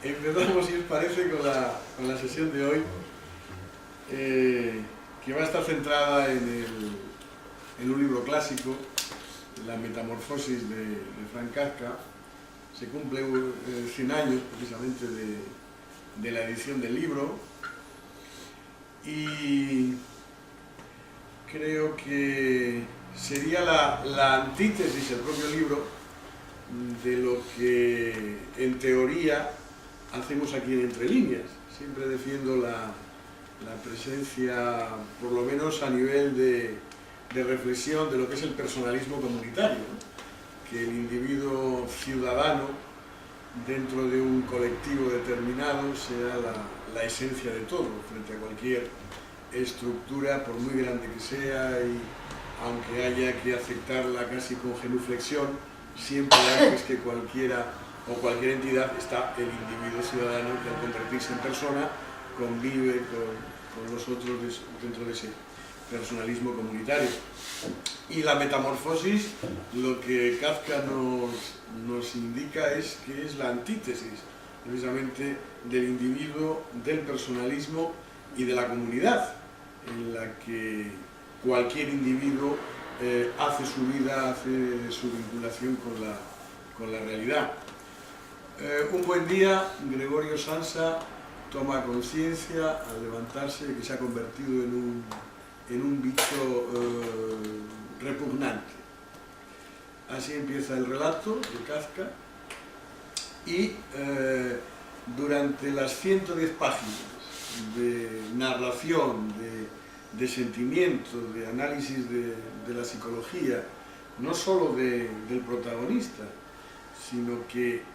Empezamos, si os parece, con la sesión de hoy, que va a estar centrada en un libro clásico, La Metamorfosis de Franz Kafka. Se cumple 100 años, precisamente, de la edición del libro, y creo que sería la antítesis, el propio libro, de lo que en teoría hacemos aquí en Entre Líneas. Siempre defiendo la presencia, por lo menos a nivel de reflexión, de lo que es el personalismo comunitario, ¿no? Que el individuo ciudadano dentro de un colectivo determinado sea la esencia de todo, frente a cualquier estructura, por muy grande que sea, y aunque haya que aceptarla casi con genuflexión, siempre antes que cualquiera o cualquier entidad está el individuo ciudadano, que al convertirse en persona convive con los otros dentro de ese personalismo comunitario. Y la metamorfosis, lo que Kafka nos indica es que es la antítesis precisamente del individuo, del personalismo y de la comunidad, en la que cualquier individuo hace su vida, hace su vinculación con la realidad. Un buen día, Gregorio Samsa toma conciencia al levantarse de que se ha convertido en un bicho repugnante. Así empieza el relato de Kafka, y durante las 110 páginas de narración, de sentimiento, de análisis de la psicología, no solo del protagonista, sino que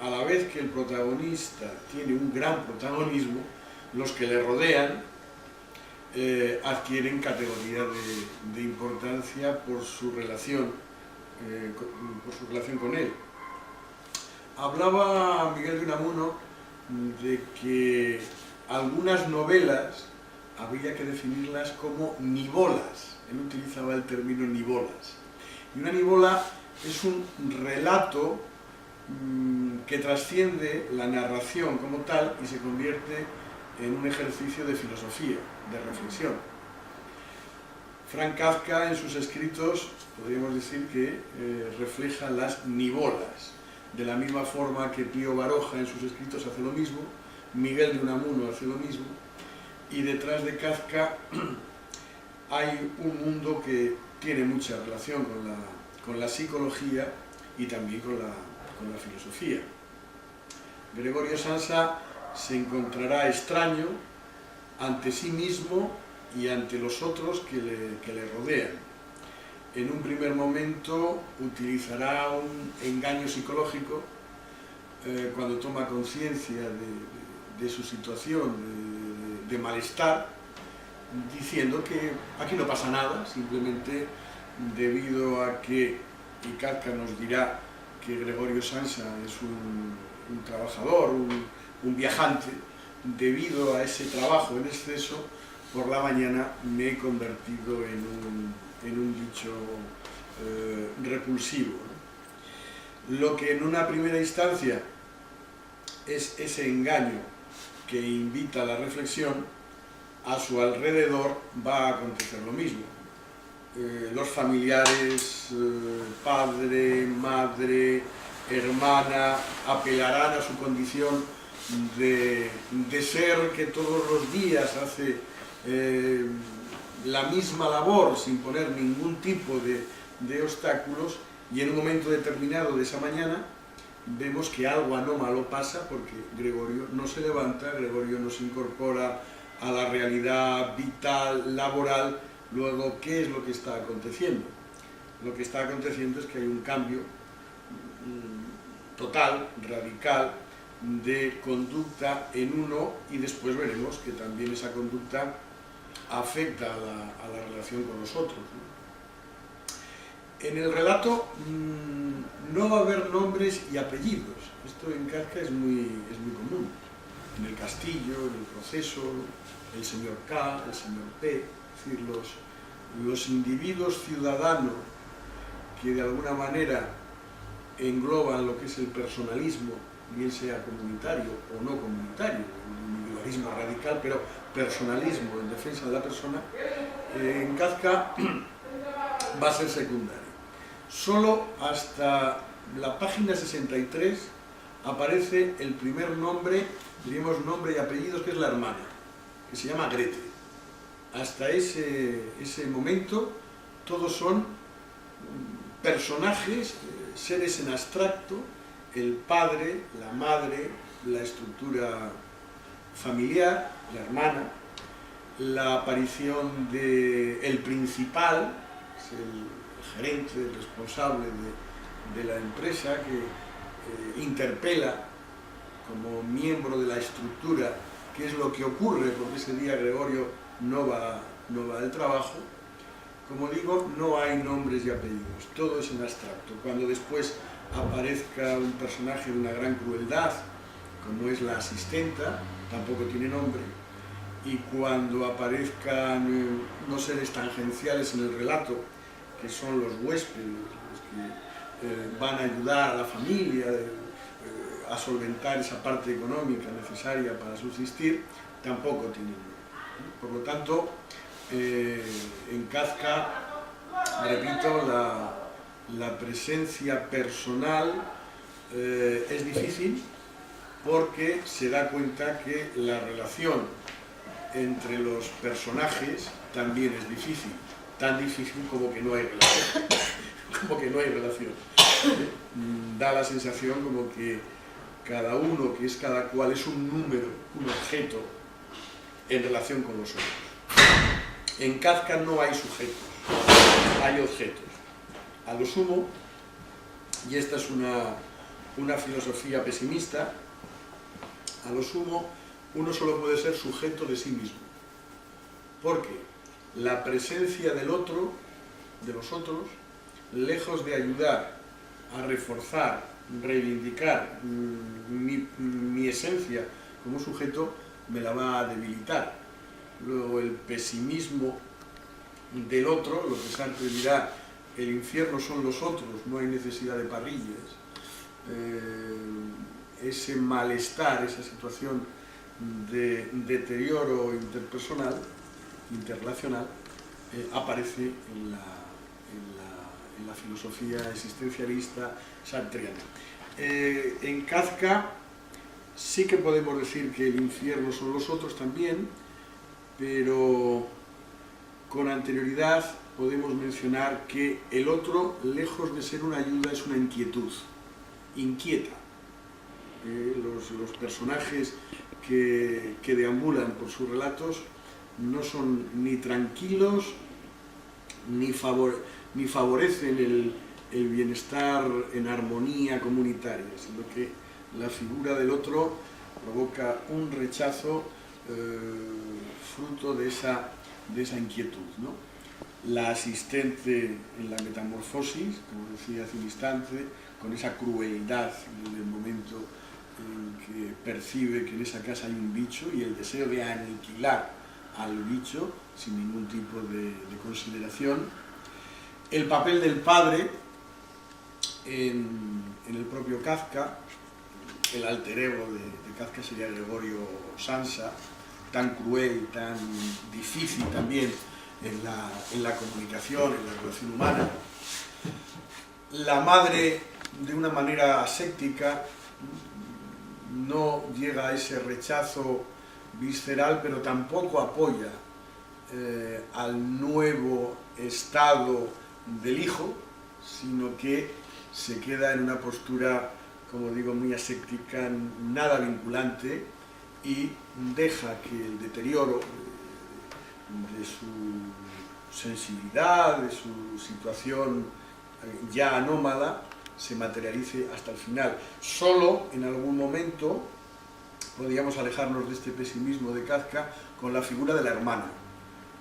a la vez que el protagonista tiene un gran protagonismo, los que le rodean adquieren categoría de importancia por su relación con él. Hablaba Miguel de Unamuno de que algunas novelas habría que definirlas como nivolas. Él utilizaba el término nivolas. Y una nivola es un relato que trasciende la narración como tal y se convierte en un ejercicio de filosofía, de reflexión. Franz Kafka, en sus escritos, podríamos decir que refleja las nivolas, de la misma forma que Pío Baroja en sus escritos hace lo mismo, Miguel de Unamuno hace lo mismo, y detrás de Kafka hay un mundo que tiene mucha relación con la psicología y también con la filosofía. Gregorio Samsa se encontrará extraño ante sí mismo y ante los otros que le rodean. En un primer momento utilizará un engaño psicológico cuando toma conciencia de su situación de malestar, diciendo que aquí no pasa nada, simplemente debido a que, y Kafka nos dirá que Gregorio Samsa es un trabajador, un viajante, debido a ese trabajo en exceso, por la mañana me he convertido en un bicho repulsivo, ¿no? Lo que en una primera instancia es ese engaño que invita a la reflexión, a su alrededor va a acontecer lo mismo. Los familiares, padre, madre, hermana, apelarán a su condición de ser que todos los días hace la misma labor sin poner ningún tipo de obstáculos, y en un momento determinado de esa mañana vemos que algo anómalo pasa, porque Gregorio no se levanta, Gregorio no se incorpora a la realidad vital, laboral. Luego, ¿qué es lo que está aconteciendo? Lo que está aconteciendo es que hay un cambio total, radical, de conducta en uno, y después veremos que también esa conducta afecta a la relación con los otros, ¿no? En el relato no va a haber nombres y apellidos. Esto en Kafka es muy común. En el castillo, en el proceso, el señor K, el señor P, es decir, los individuos ciudadanos que de alguna manera engloban lo que es el personalismo bien sea comunitario o no comunitario, individualismo radical, pero personalismo en defensa de la persona, en Kafka va a ser secundario. Solo hasta la página 63 aparece el primer nombre, diríamos nombre y apellidos, que es la hermana, que se llama Grete. Hasta ese momento todos son personajes, seres en abstracto, el padre, la madre, la estructura familiar, la hermana, la aparición del principal, es el gerente, el responsable de la empresa, que interpela como miembro de la estructura qué es lo que ocurre, porque ese día Gregorio no va al trabajo. Como digo, no hay nombres y apellidos, todo es en abstracto. Cuando después aparezca un personaje de una gran crueldad, como es la asistenta, tampoco tiene nombre, y cuando aparezcan unos seres tangenciales en el relato, que son los huéspedes, los que van a ayudar a la familia a solventar esa parte económica necesaria para subsistir, tampoco tiene nombre. Por lo tanto, en Kafka, repito, la presencia personal es difícil porque se da cuenta que la relación entre los personajes también es difícil, tan difícil como que no hay relación. Como que no hay relación. Da la sensación como que cada uno, que es cada cual, es un número, un objeto en relación con los otros. En Kafka no hay sujetos, hay objetos. A lo sumo, y esta es una filosofía pesimista, a lo sumo uno solo puede ser sujeto de sí mismo, porque la presencia del otro, de los otros, lejos de ayudar a reforzar, reivindicar mi esencia como sujeto, me la va a debilitar. Luego el pesimismo del otro, lo que Sartre dirá, el infierno son los otros, no hay necesidad de parrillas, ese malestar, esa situación de deterioro interpersonal, interrelacional, aparece en la filosofía existencialista sartreana. En Kafka sí que podemos decir que el infierno son los otros también, pero con anterioridad podemos mencionar que el otro, lejos de ser una ayuda, es una inquietud, inquieta. Los personajes que deambulan por sus relatos no son ni tranquilos ni favorecen el bienestar en armonía comunitaria, sino que la figura del otro provoca un rechazo fruto de esa inquietud, ¿no? La asistente en la metamorfosis, como decía hace un instante, con esa crueldad en el momento en que percibe que en esa casa hay un bicho y el deseo de aniquilar al bicho sin ningún tipo de consideración. El papel del padre en el propio Kafka, el alter ego de Kafka sería Gregorio Samsa, tan cruel, tan difícil también en la comunicación, en la relación humana. La madre, de una manera aséptica, no llega a ese rechazo visceral, pero tampoco apoya al nuevo estado del hijo, sino que se queda en una postura, como digo, muy aséptica, nada vinculante, y deja que el deterioro de su sensibilidad, de su situación ya anómala, se materialice hasta el final. Solo en algún momento podríamos alejarnos de este pesimismo de Kafka con la figura de la hermana,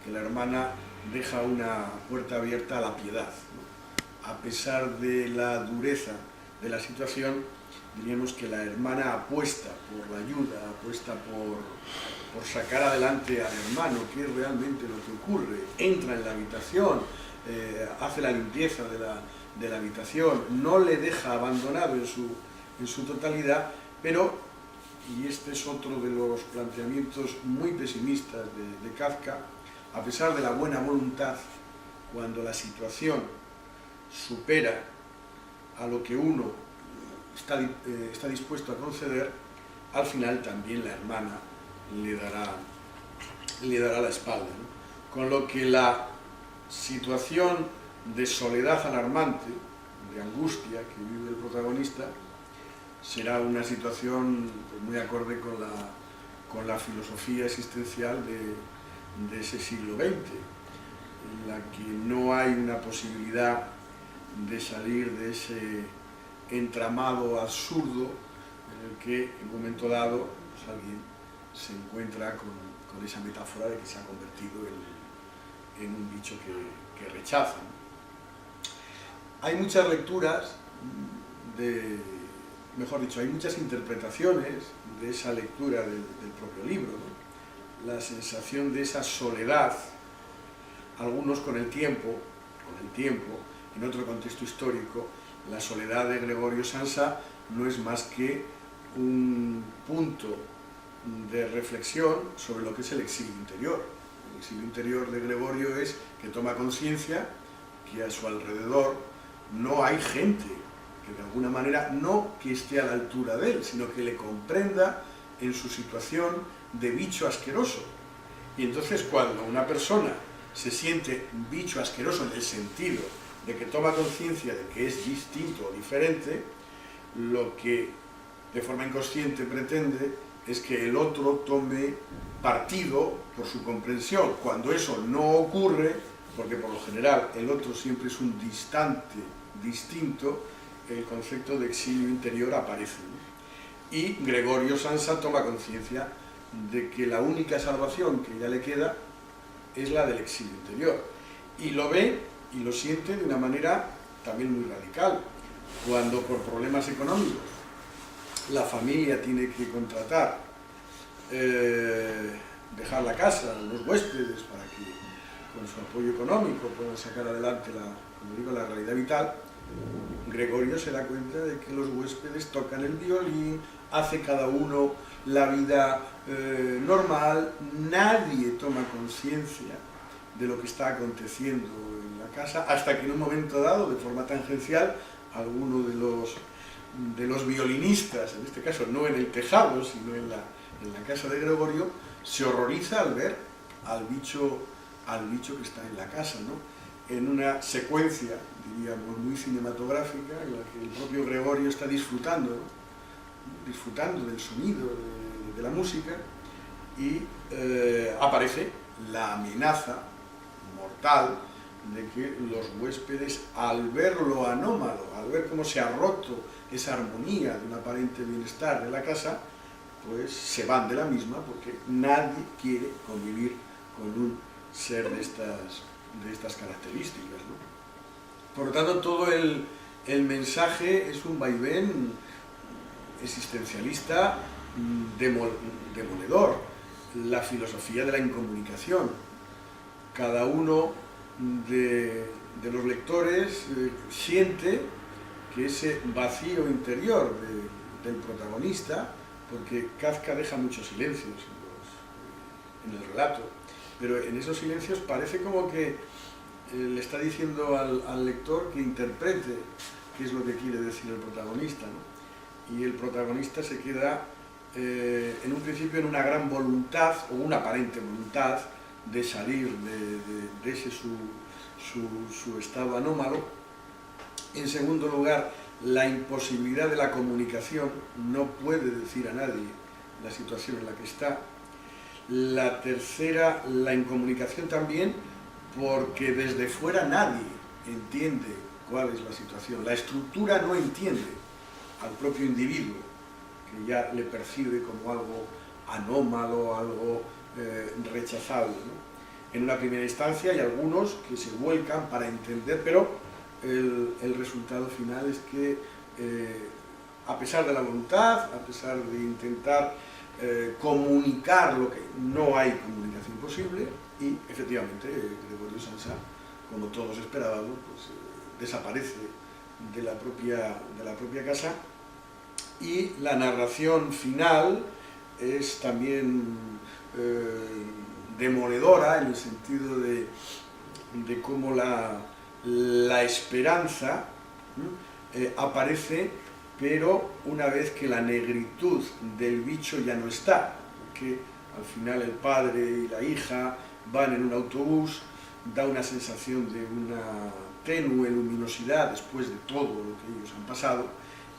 que la hermana deja una puerta abierta a la piedad, ¿no? A pesar de la dureza de la situación, diríamos que la hermana apuesta por la ayuda, apuesta por sacar adelante al hermano, que es realmente lo que ocurre. Entra en la habitación, hace la limpieza de la habitación, no le deja abandonado en su totalidad, Pero, y este es otro de los planteamientos muy pesimistas de Kafka, a pesar de la buena voluntad, cuando la situación supera a lo que uno está dispuesto a conceder, al final también la hermana le dará la espalda, ¿no? Con lo que la situación de soledad alarmante, de angustia que vive el protagonista, será una situación muy acorde con la filosofía existencial de ese siglo XX, en la que no hay una posibilidad de salir de ese entramado absurdo en el que en un momento dado pues, alguien se encuentra con esa metáfora de que se ha convertido en un bicho que rechaza. Hay muchas lecturas mejor dicho, hay muchas interpretaciones de esa lectura del propio libro, ¿no? La sensación de esa soledad, algunos con el tiempo, en otro contexto histórico, la soledad de Gregorio Samsa no es más que un punto de reflexión sobre lo que es el exilio interior. El exilio interior de Gregorio es que toma conciencia que a su alrededor no hay gente que de alguna manera no que esté a la altura de él, sino que le comprenda en su situación de bicho asqueroso. Y entonces cuando una persona se siente bicho asqueroso en el sentido de que toma conciencia de que es distinto o diferente, lo que de forma inconsciente pretende es que el otro tome partido por su comprensión. Cuando eso no ocurre, porque por lo general el otro siempre es un distante, distinto, el concepto de exilio interior aparece, ¿no? Y Gregorio Samsa toma conciencia de que la única salvación que ya le queda es la del exilio interior. Y lo ve y lo siente de una manera también muy radical. Cuando por problemas económicos la familia tiene que contratar, dejar la casa a los huéspedes para que con su apoyo económico puedan sacar adelante la realidad vital, Gregorio se da cuenta de que los huéspedes tocan el violín, hace cada uno la vida normal, nadie toma conciencia de lo que está aconteciendo en la casa, hasta que en un momento dado, de forma tangencial, alguno de los violinistas, en este caso no en el tejado, sino en la casa de Gregorio, se horroriza al ver al bicho que está en la casa, ¿no? En una secuencia, diríamos, muy cinematográfica, en la que el propio Gregorio está disfrutando, ¿no? Disfrutando del sonido, de la música, y aparece la amenaza mortal de que los huéspedes, al ver lo anómalo, al ver cómo se ha roto esa armonía de un aparente bienestar de la casa, pues se van de la misma porque nadie quiere convivir con un ser de estas características, ¿no? Por lo tanto, todo el mensaje es un vaivén existencialista demoledor, la filosofía de la incomunicación. Cada uno de los lectores siente que ese vacío interior del protagonista, porque Kafka deja muchos silencios en el relato, pero en esos silencios parece como que le está diciendo al lector que interprete qué es lo que quiere decir el protagonista, ¿no? Y el protagonista se queda en un principio en una gran voluntad, o una aparente voluntad, de salir de ese su estado anómalo. En segundo lugar, la imposibilidad de la comunicación, no puede decir a nadie la situación en la que está. La tercera, la incomunicación también, porque desde fuera nadie entiende cuál es la situación. La estructura no entiende al propio individuo, que ya le percibe como algo anómalo, algo rechazable, ¿no? En una primera instancia hay algunos que se vuelcan para entender, pero el resultado final es que a pesar de la voluntad, a pesar de intentar comunicar lo que no hay comunicación posible, y efectivamente Gregorio Samsa, como todos esperábamos, pues, desaparece de la propia casa y la narración final es también demoledora, en el sentido de cómo la esperanza aparece, pero una vez que la negritud del bicho ya no está, porque al final el padre y la hija van en un autobús, da una sensación de una tenue luminosidad después de todo lo que ellos han pasado,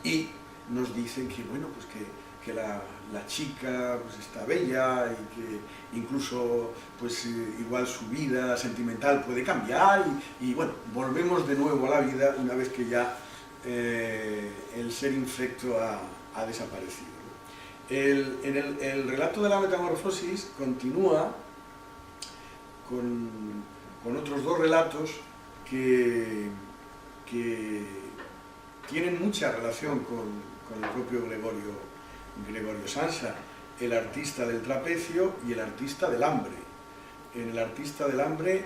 y nos dicen que, bueno, pues que la chica pues está bella y que incluso pues igual su vida sentimental puede cambiar y bueno, volvemos de nuevo a la vida una vez que ya el ser infecto ha desaparecido. El relato de la metamorfosis continúa con otros dos relatos que tienen mucha relación con el propio Gregorio Samsa, el artista del trapecio y el artista del hambre. En el artista del hambre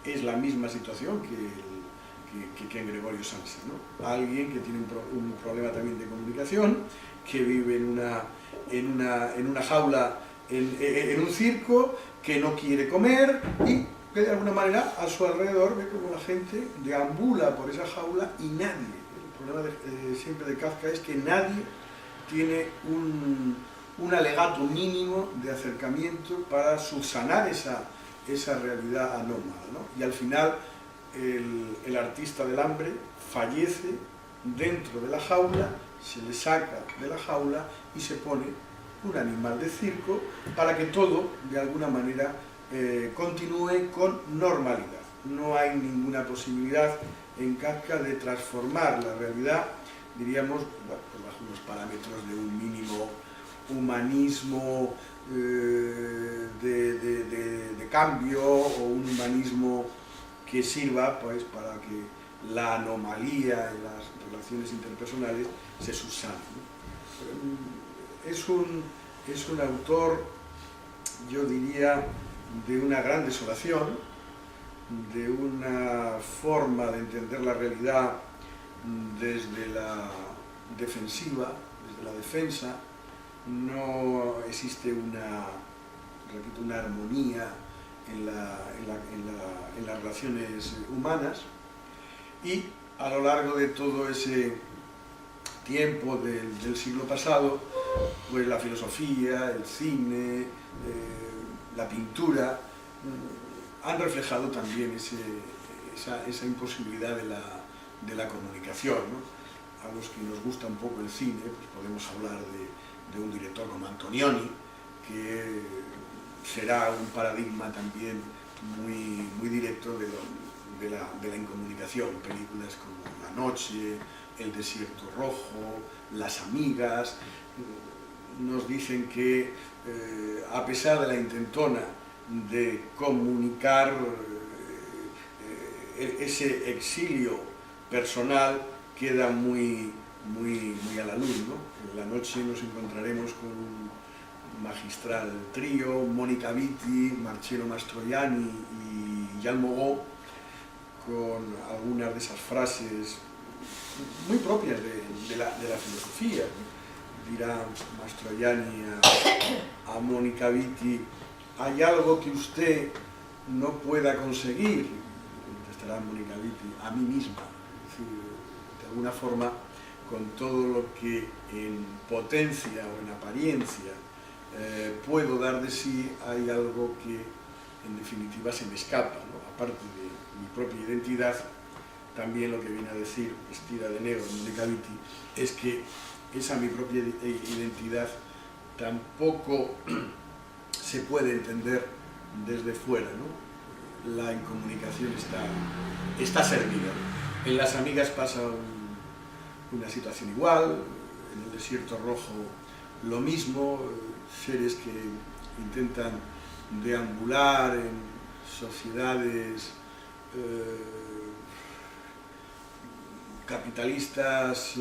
es la misma situación que en Gregorio Samsa, ¿no? Alguien que tiene un problema también de comunicación, que vive en una jaula, en un circo, que no quiere comer y que de alguna manera a su alrededor ve como la gente deambula por esa jaula y nadie. El problema siempre de Kafka es que nadie tiene un alegato mínimo de acercamiento para subsanar esa realidad anómala, ¿no? Y al final el artista del hambre fallece dentro de la jaula, se le saca de la jaula y se pone un animal de circo para que todo de alguna manera continúe con normalidad. No hay ninguna posibilidad en Kafka de transformar la realidad, diríamos, bueno, pues bajo unos parámetros de un mínimo humanismo de cambio, o un humanismo que sirva pues para que la anomalía en las relaciones interpersonales se subsane, ¿no? Es un autor, yo diría, de una gran desolación, de una forma de entender la realidad desde la defensiva, desde la defensa. No existe una armonía en las relaciones humanas, y a lo largo de todo ese tiempo del siglo pasado, pues la filosofía, el cine, la pintura han reflejado también esa imposibilidad de la comunicación, ¿no? A los que nos gusta un poco el cine, pues podemos hablar de un director como Antonioni, que será un paradigma también muy directo de la incomunicación. Películas como La noche, El desierto rojo, Las amigas, nos dicen que a pesar de la intentona de comunicar ese exilio personal, queda muy a la luz, ¿no? En La noche nos encontraremos con un magistral trío, Mónica Vitti, Marcello Mastroianni y Jean Moreau, con algunas de esas frases muy propias de la filosofía, ¿no? Dirá Mastroianni a Mónica Vitti: ¿hay algo que usted no pueda conseguir? Contestará Mónica Vitti: a mí misma. Es decir, de alguna forma, con todo lo que en potencia o en apariencia puedo dar de sí, hay algo que en definitiva se me escapa, ¿no? Aparte de mi propia identidad, también lo que viene a decir, vestida de negro, Mónica Vitti, es que esa mi propia identidad tampoco se puede entender desde fuera, ¿no? La incomunicación está servida, ¿no? En Las amigas pasa una situación igual, en El desierto rojo lo mismo, seres que intentan deambular en sociedades capitalistas,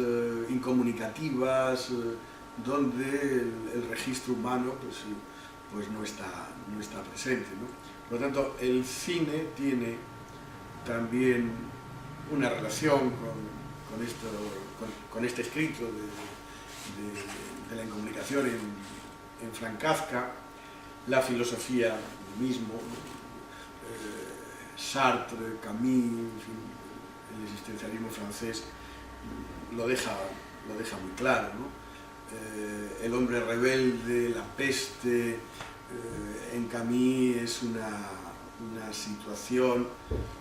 incomunicativas, donde el registro humano pues no está presente, ¿no? Por lo tanto, el cine tiene también una relación con este escrito de la incomunicación en Franz Kafka, la filosofía mismo, Sartre, Camus, en fin, el existencialismo francés lo deja muy claro, ¿no? El hombre rebelde, la peste, en Camus es una situación,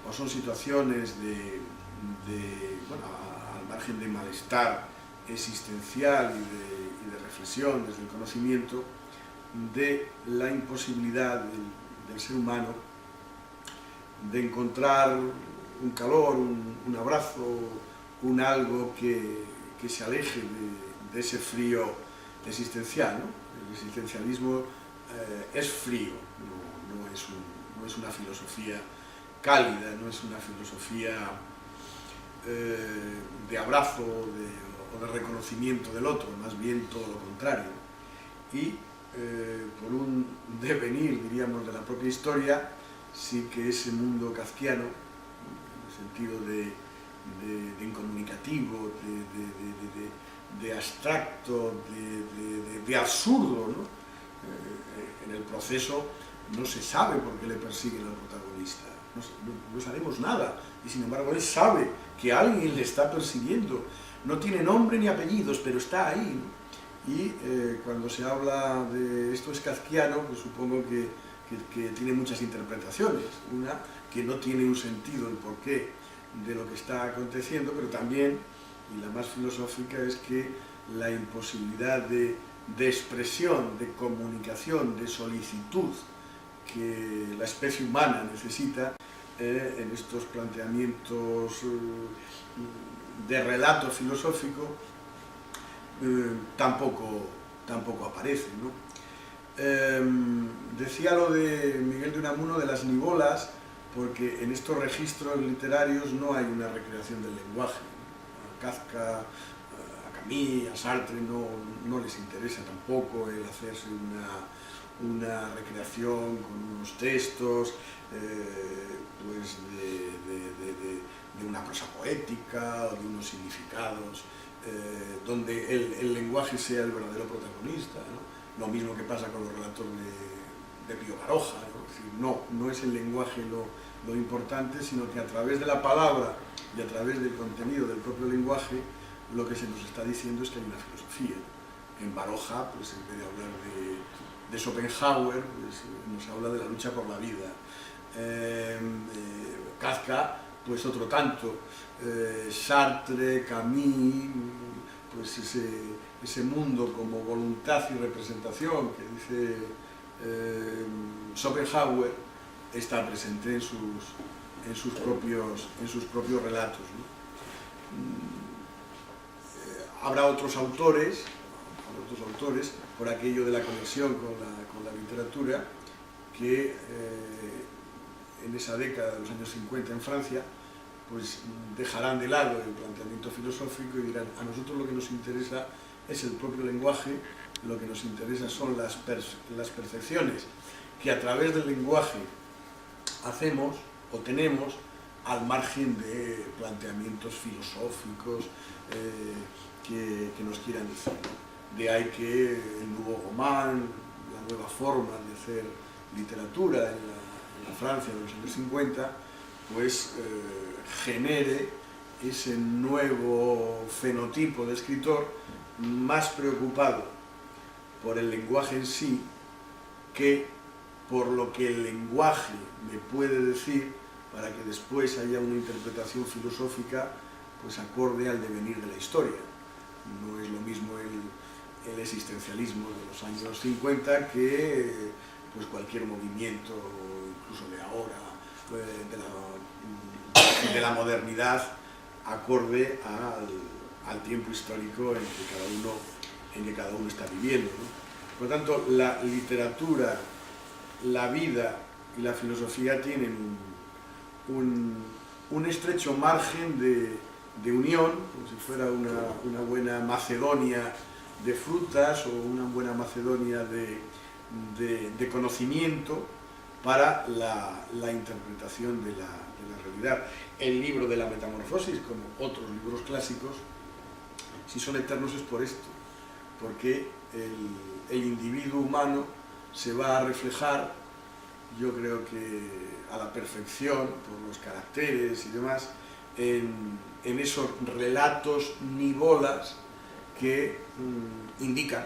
o son situaciones bueno, al margen de malestar existencial y de reflexión desde el conocimiento, de la imposibilidad del ser humano de encontrar un calor, un abrazo, un algo que se aleje de ese frío existencial, ¿no? El existencialismo es frío, no es una filosofía cálida, no es una filosofía de abrazo o de reconocimiento del otro, más bien todo lo contrario. Y por un devenir, diríamos, de la propia historia, sí que ese mundo kafkiano, en el sentido de incomunicativo, de abstracto, de absurdo, ¿no? En el proceso no se sabe por qué le persiguen al protagonista, no sabemos nada, y sin embargo él sabe que alguien le está persiguiendo, no tiene nombre ni apellidos, pero está ahí, ¿no? Y cuando se habla de esto es kafkiano, pues supongo que tiene muchas interpretaciones. Una, que no tiene un sentido el porqué de lo que está aconteciendo, pero también, y la más filosófica, es que la imposibilidad de expresión, de comunicación, de solicitud que la especie humana necesita en estos planteamientos de relato filosófico tampoco aparece, ¿no? Decía lo de Miguel de Unamuno de las nivolas, porque en estos registros literarios no hay una recreación del lenguaje. A Kafka, a Camus, a Sartre no les interesa tampoco el hacerse una recreación con unos textos pues de una prosa poética o de unos significados donde el lenguaje sea el verdadero protagonista, ¿no? Lo mismo que pasa con los relatos de Pío Baroja, ¿no? Es decir, no es el lenguaje lo importante, sino que a través de la palabra y a través del contenido del propio lenguaje, lo que se nos está diciendo es que hay una filosofía. En Baroja, pues en vez de hablar de Schopenhauer, pues nos habla de la lucha por la vida. Kafka, pues otro tanto. Sartre, Camus, pues ese mundo como voluntad y representación que dice Schopenhauer está presente en sus propios relatos, ¿no? Habrá otros autores, por aquello de la conexión con la literatura, que en esa década de los años 50 en Francia, pues dejarán de lado el planteamiento filosófico y dirán: a nosotros lo que nos interesa es el propio lenguaje, lo que nos interesa son las percepciones que a través del lenguaje hacemos o tenemos al margen de planteamientos filosóficos que nos quieran decir, ¿no? De ahí que el nuevo roman, la nueva forma de hacer literatura en la Francia de los años 50, pues genere ese nuevo fenotipo de escritor más preocupado por el lenguaje en sí que por lo que el lenguaje me puede decir, para que después haya una interpretación filosófica pues acorde al devenir de la historia. No es lo mismo el existencialismo de los años 50 que pues cualquier movimiento, incluso de ahora, de la modernidad, acorde al tiempo histórico en que cada uno está viviendo, ¿no? Por lo tanto, la literatura, la vida y la filosofía tienen un estrecho margen de unión, como si fuera una buena macedonia de frutas o una buena macedonia de conocimiento para la interpretación de la realidad. El libro de la Metamorfosis, como otros libros clásicos, si son eternos es por esto, porque el individuo humano se va a reflejar, yo creo que a la perfección, por los caracteres y demás, en esos relatos nivolas que indican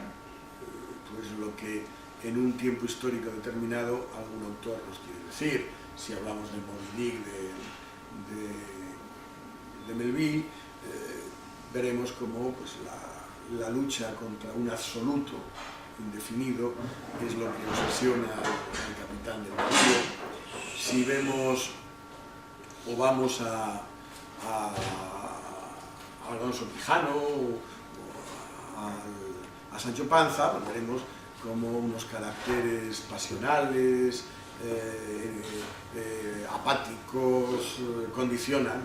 pues lo que en un tiempo histórico determinado algún autor nos quiere decir. Si hablamos de Moby Dick, de Melville, veremos cómo pues, la lucha contra un absoluto indefinido es lo que obsesiona al capitán del navío. Si vemos o vamos a Alonso Quijano o a Sancho Panza, pues veremos como unos caracteres pasionales, apáticos, condicionan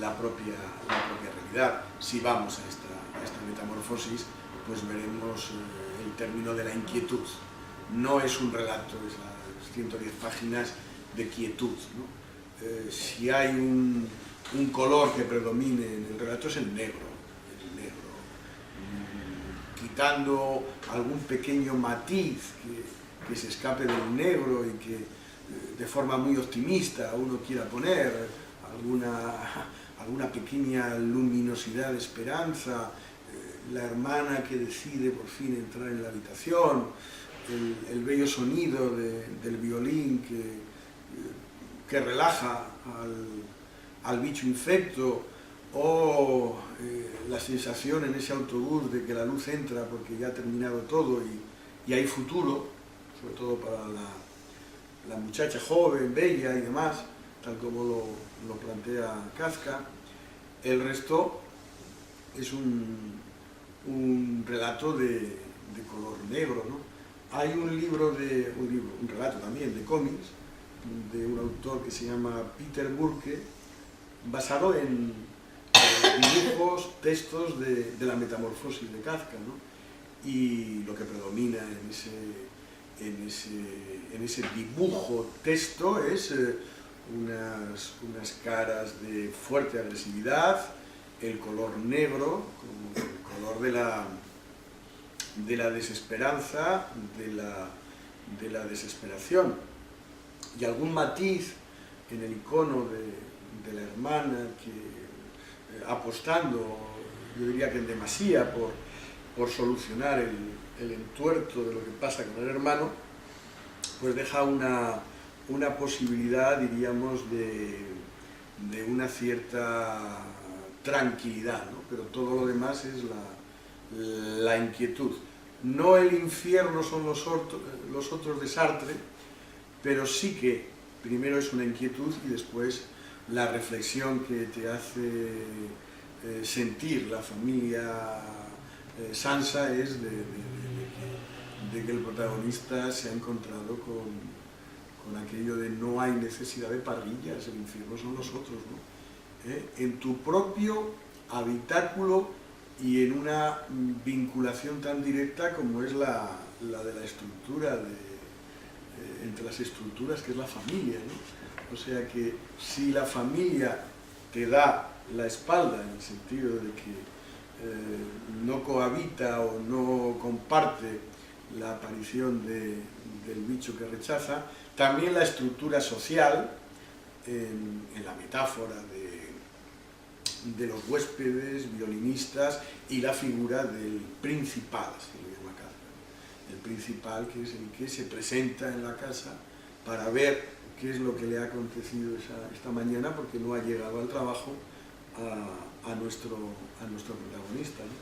la propia realidad. Si vamos a esta metamorfosis, pues veremos el término de la inquietud. No es un relato, es las 110 páginas de quietud, ¿no? Si hay un color que predomine en el relato es el negro. Quitando algún pequeño matiz que se escape del negro y que de forma muy optimista uno quiera poner, alguna pequeña luminosidad de esperanza, la hermana que decide por fin entrar en la habitación, el bello sonido del violín que relaja al bicho infecto, o la sensación en ese autobús de que la luz entra porque ya ha terminado todo y hay futuro, sobre todo para la muchacha joven, bella y demás, tal como lo plantea Kafka. El resto es un relato de color negro, ¿no? Hay un relato también de cómics, de un autor que se llama Peter Burke, basado en dibujos, textos de la metamorfosis de Kafka, ¿no? Y lo que predomina en ese dibujo texto es unas caras de fuerte agresividad, el color negro, como el color de la desesperanza, de la desesperación, y algún matiz en el icono de la hermana que apostando, yo diría que en demasía, por solucionar el entuerto de lo que pasa con el hermano, pues deja una posibilidad, diríamos, de una cierta tranquilidad, ¿no? Pero todo lo demás es la inquietud. No el infierno son los otros de Sartre, pero sí que primero es una inquietud y después la reflexión que te hace sentir la familia Sansa es de que el protagonista se ha encontrado con aquello de no hay necesidad de parrillas, el infierno son los otros, ¿no? En tu propio habitáculo y en una vinculación tan directa como es la de la estructura, entre las estructuras que es la familia, ¿no? O sea que si la familia te da la espalda, en el sentido de que no cohabita o no comparte la aparición del bicho que rechaza, también la estructura social, en la metáfora de los huéspedes, violinistas y la figura del principal, así lo llama Kafka. El principal, que es el que se presenta en la casa para ver qué es lo que le ha acontecido esta mañana porque no ha llegado al trabajo a nuestro protagonista, ¿no?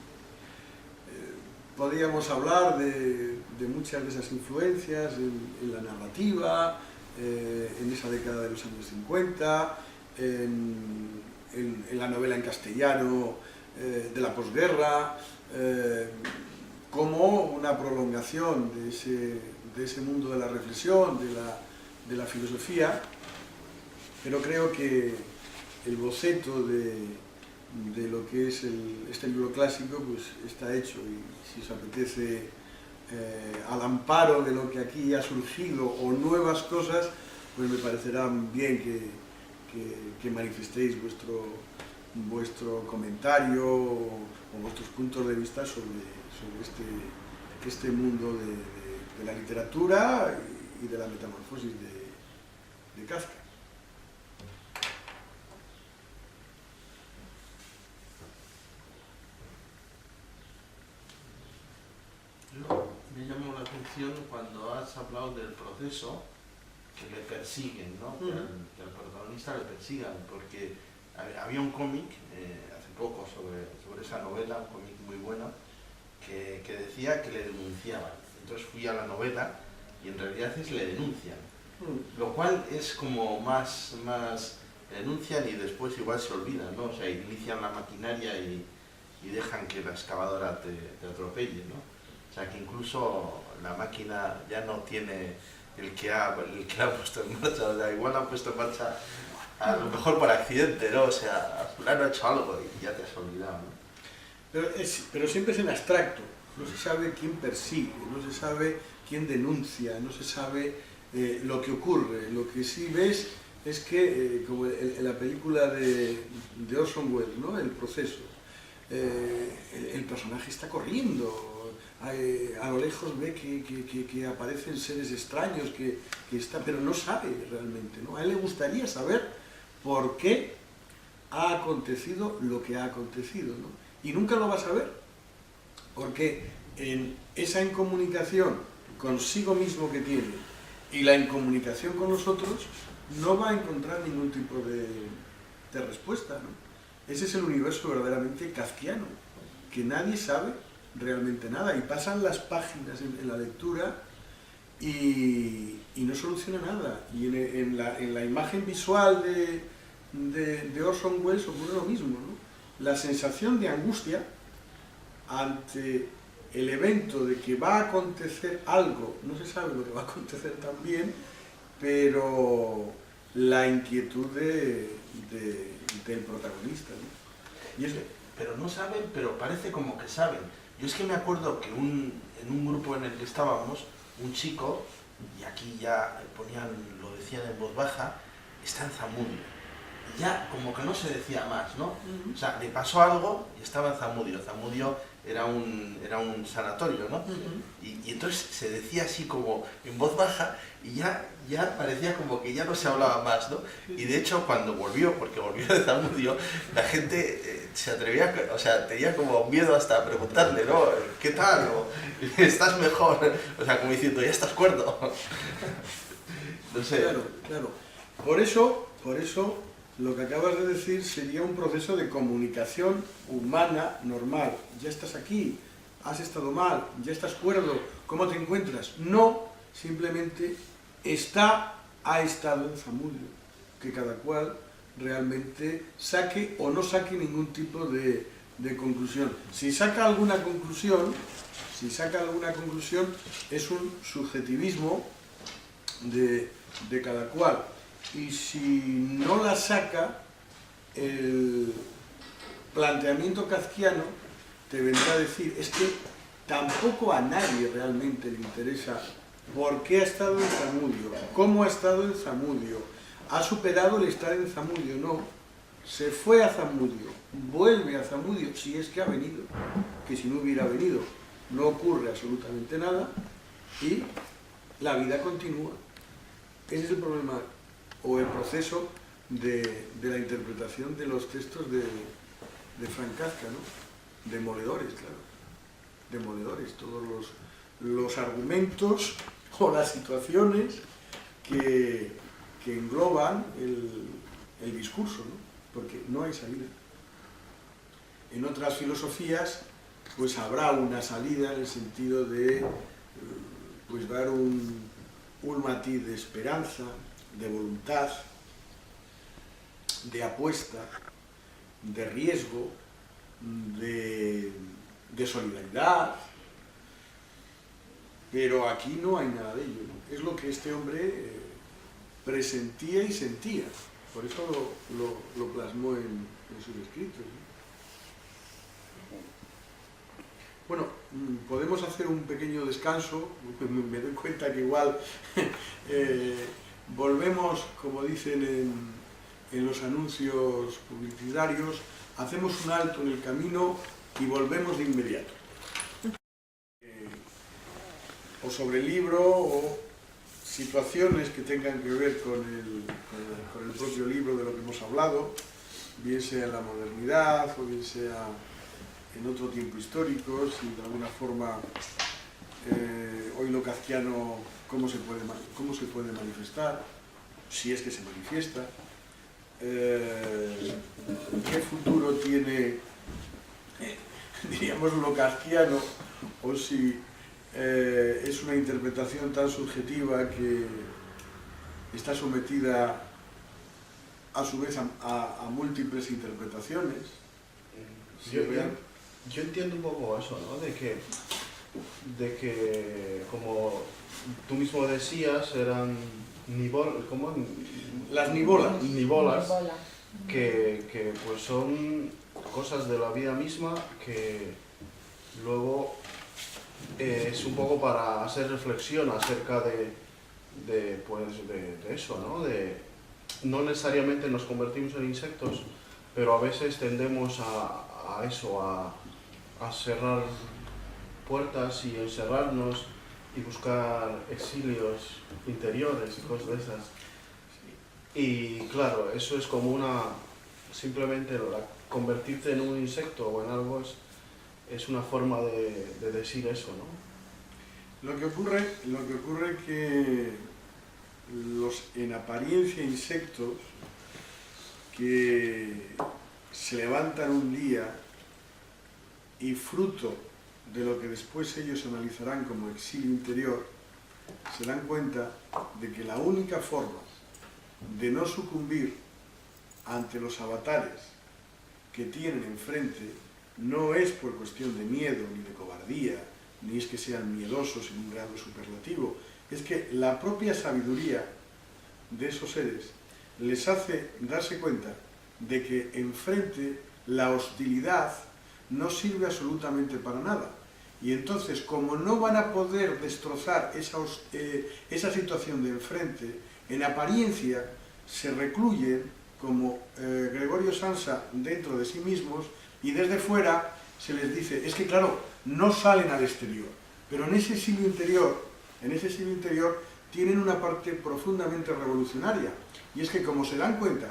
Podríamos hablar de muchas de esas influencias en la narrativa, en esa década de los años 50, en la novela en castellano de la posguerra, como una prolongación de ese mundo de la reflexión, de la filosofía, pero creo que el boceto de lo que es este libro clásico pues está hecho, y si os apetece al amparo de lo que aquí ha surgido o nuevas cosas, pues me parecerá bien que manifestéis vuestro comentario vuestros puntos de vista sobre este mundo de la literatura y de la metamorfosis de Kafka. Me llamó la atención cuando has hablado del proceso que le persiguen, ¿no? Que al protagonista le persigan, porque había un cómic hace poco sobre esa novela, un cómic muy bueno, que decía que le denunciaban. Entonces fui a la novela y en realidad le denuncian, lo cual es como más denuncian y después igual se olvidan, ¿no? O sea, inician la maquinaria y dejan que la excavadora te atropelle, ¿no? O sea, que incluso la máquina ya no tiene el que ha puesto en marcha, o sea, igual la han puesto en marcha a lo mejor por accidente, ¿no? O sea, fulano ha hecho algo y ya te has olvidado, ¿no? Pero siempre es en abstracto, no se sabe quién persigue, no se sabe quién denuncia, no se sabe lo que ocurre. Lo que sí ves es que, como en la película de Orson Welles, ¿no? El proceso, el personaje está corriendo, a lo lejos ve que aparecen seres extraños, pero no sabe realmente, ¿no? A él le gustaría saber por qué ha acontecido lo que ha acontecido, ¿no? Y nunca lo va a saber, porque en esa incomunicación consigo mismo que tiene y la incomunicación con los otros, no va a encontrar ningún tipo de respuesta, ¿no? Ese es el universo verdaderamente kafkiano, que nadie sabe realmente nada, y pasan las páginas en la lectura y no soluciona nada. Y en la imagen visual de Orson Welles ocurre lo mismo, ¿no? La sensación de angustia ante el evento de que va a acontecer algo, no se sabe lo que va a acontecer también, pero la inquietud del protagonista, ¿no? Y es... Pero no saben, pero parece como que saben. Yo es que me acuerdo que en un grupo en el que estábamos, un chico, y aquí ya lo decían en voz baja, está en Zamudio. Y ya como que no se decía más, ¿no? O sea, le pasó algo y estaba en Zamudio. Zamudio era un sanatorio, ¿no? Y entonces se decía así como en voz baja y ya parecía como que ya no se hablaba más, ¿no? Y de hecho cuando volvió, porque volvió de Zamudio, la gente se atrevía, o sea, tenía como miedo hasta a preguntarle, ¿no? ¿Qué tal? O, ¿estás mejor? O sea, como diciendo, ¿ya estás cuerdo? No sé. Claro, claro. Por eso, lo que acabas de decir sería un proceso de comunicación humana normal. Ya estás aquí, has estado mal, ya estás cuerdo, ¿cómo te encuentras? No, simplemente ha estado en Zamudio, que cada cual realmente saque o no saque ningún tipo de conclusión. Si saca alguna conclusión, es un subjetivismo de cada cual. Y si no la saca, el planteamiento kafkiano te vendrá a decir, es que tampoco a nadie realmente le interesa por qué ha estado en Zamudio, cómo ha estado en Zamudio, ha superado el estar en Zamudio, no, se fue a Zamudio, vuelve a Zamudio, si es que ha venido, que si no hubiera venido no ocurre absolutamente nada y la vida continúa. Ese es el problema o el proceso de la interpretación de los textos de Franz Kafka, ¿no? Demoledores, claro, demoledores, todos los argumentos o las situaciones que engloban el discurso, ¿no? Porque no hay salida. En otras filosofías pues habrá una salida en el sentido de pues dar un matiz de esperanza, de voluntad, de apuesta, de riesgo, de solidaridad, pero aquí no hay nada de ello, ¿no? Es lo que este hombre presentía y sentía, por eso lo plasmó en sus escritos, ¿no? Bueno, podemos hacer un pequeño descanso, me doy cuenta que igual volvemos, como dicen en los anuncios publicitarios, hacemos un alto en el camino y volvemos de inmediato. O sobre el libro o situaciones que tengan que ver con el propio libro de lo que hemos hablado, bien sea en la modernidad o bien sea en otro tiempo histórico, si de alguna forma hoy lo kafkiano cómo se puede manifestar, si es que se manifiesta, qué futuro tiene, diríamos, lo kafkiano, o si es una interpretación tan subjetiva que está sometida a su vez a múltiples interpretaciones. Yo entiendo un poco eso, ¿no? De que como tú mismo decías, eran las nivolas. Nivolas, que pues son cosas de la vida misma que luego es un poco para hacer reflexión acerca de eso, ¿no? No necesariamente nos convertimos en insectos, pero a veces tendemos a eso, a cerrar puertas y encerrarnos y buscar exilios interiores y cosas de esas. Y claro, eso es como simplemente convertirte en un insecto o en algo es una forma de decir eso, ¿no? Lo que ocurre que los en apariencia insectos que se levantan un día y fruto de lo que después ellos analizarán como exilio interior, se dan cuenta de que la única forma de no sucumbir ante los avatares que tienen enfrente no es por cuestión de miedo ni de cobardía, ni es que sean miedosos en un grado superlativo, es que la propia sabiduría de esos seres les hace darse cuenta de que enfrente la hostilidad no sirve absolutamente para nada. Y entonces, como no van a poder destrozar esa situación de enfrente, en apariencia se recluyen como Gregorio Samsa dentro de sí mismos y desde fuera se les dice, es que claro, no salen al exterior, pero en ese exilio interior tienen una parte profundamente revolucionaria, y es que como se dan cuenta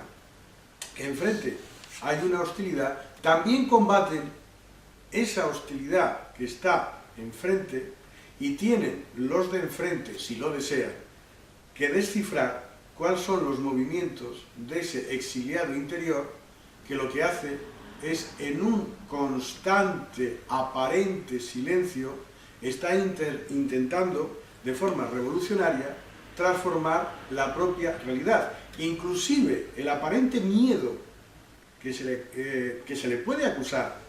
que enfrente hay una hostilidad, también combaten esa hostilidad que está enfrente y tienen los de enfrente, si lo desean, que descifrar cuáles son los movimientos de ese exiliado interior que lo que hace es en un constante, aparente silencio, está intentando de forma revolucionaria transformar la propia realidad. Inclusive el aparente miedo que se le puede acusar,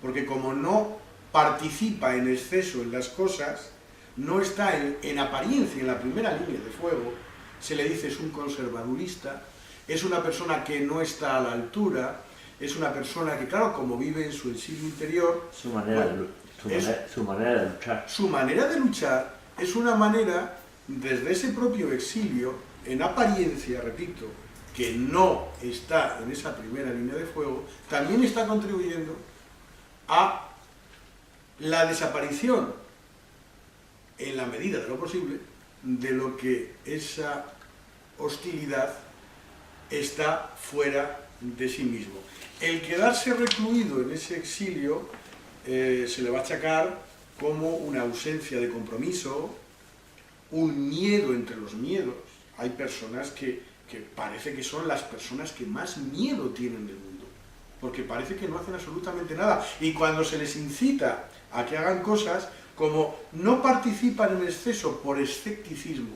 porque como no participa en exceso en las cosas, no está en apariencia en la primera línea de fuego, se le dice es un conservadurista, es una persona que no está a la altura, es una persona que, claro, como vive en su exilio interior, su manera de luchar. Su manera de luchar es una manera, desde ese propio exilio, en apariencia, repito, que no está en esa primera línea de fuego, también está contribuyendo a la desaparición, en la medida de lo posible, de lo que esa hostilidad está fuera de sí mismo. El quedarse recluido en ese exilio se le va a achacar como una ausencia de compromiso, un miedo entre los miedos. Hay personas que parece que son las personas que más miedo tienen del mundo, porque parece que no hacen absolutamente nada. Y cuando se les incita a que hagan cosas, como no participan en exceso por escepticismo,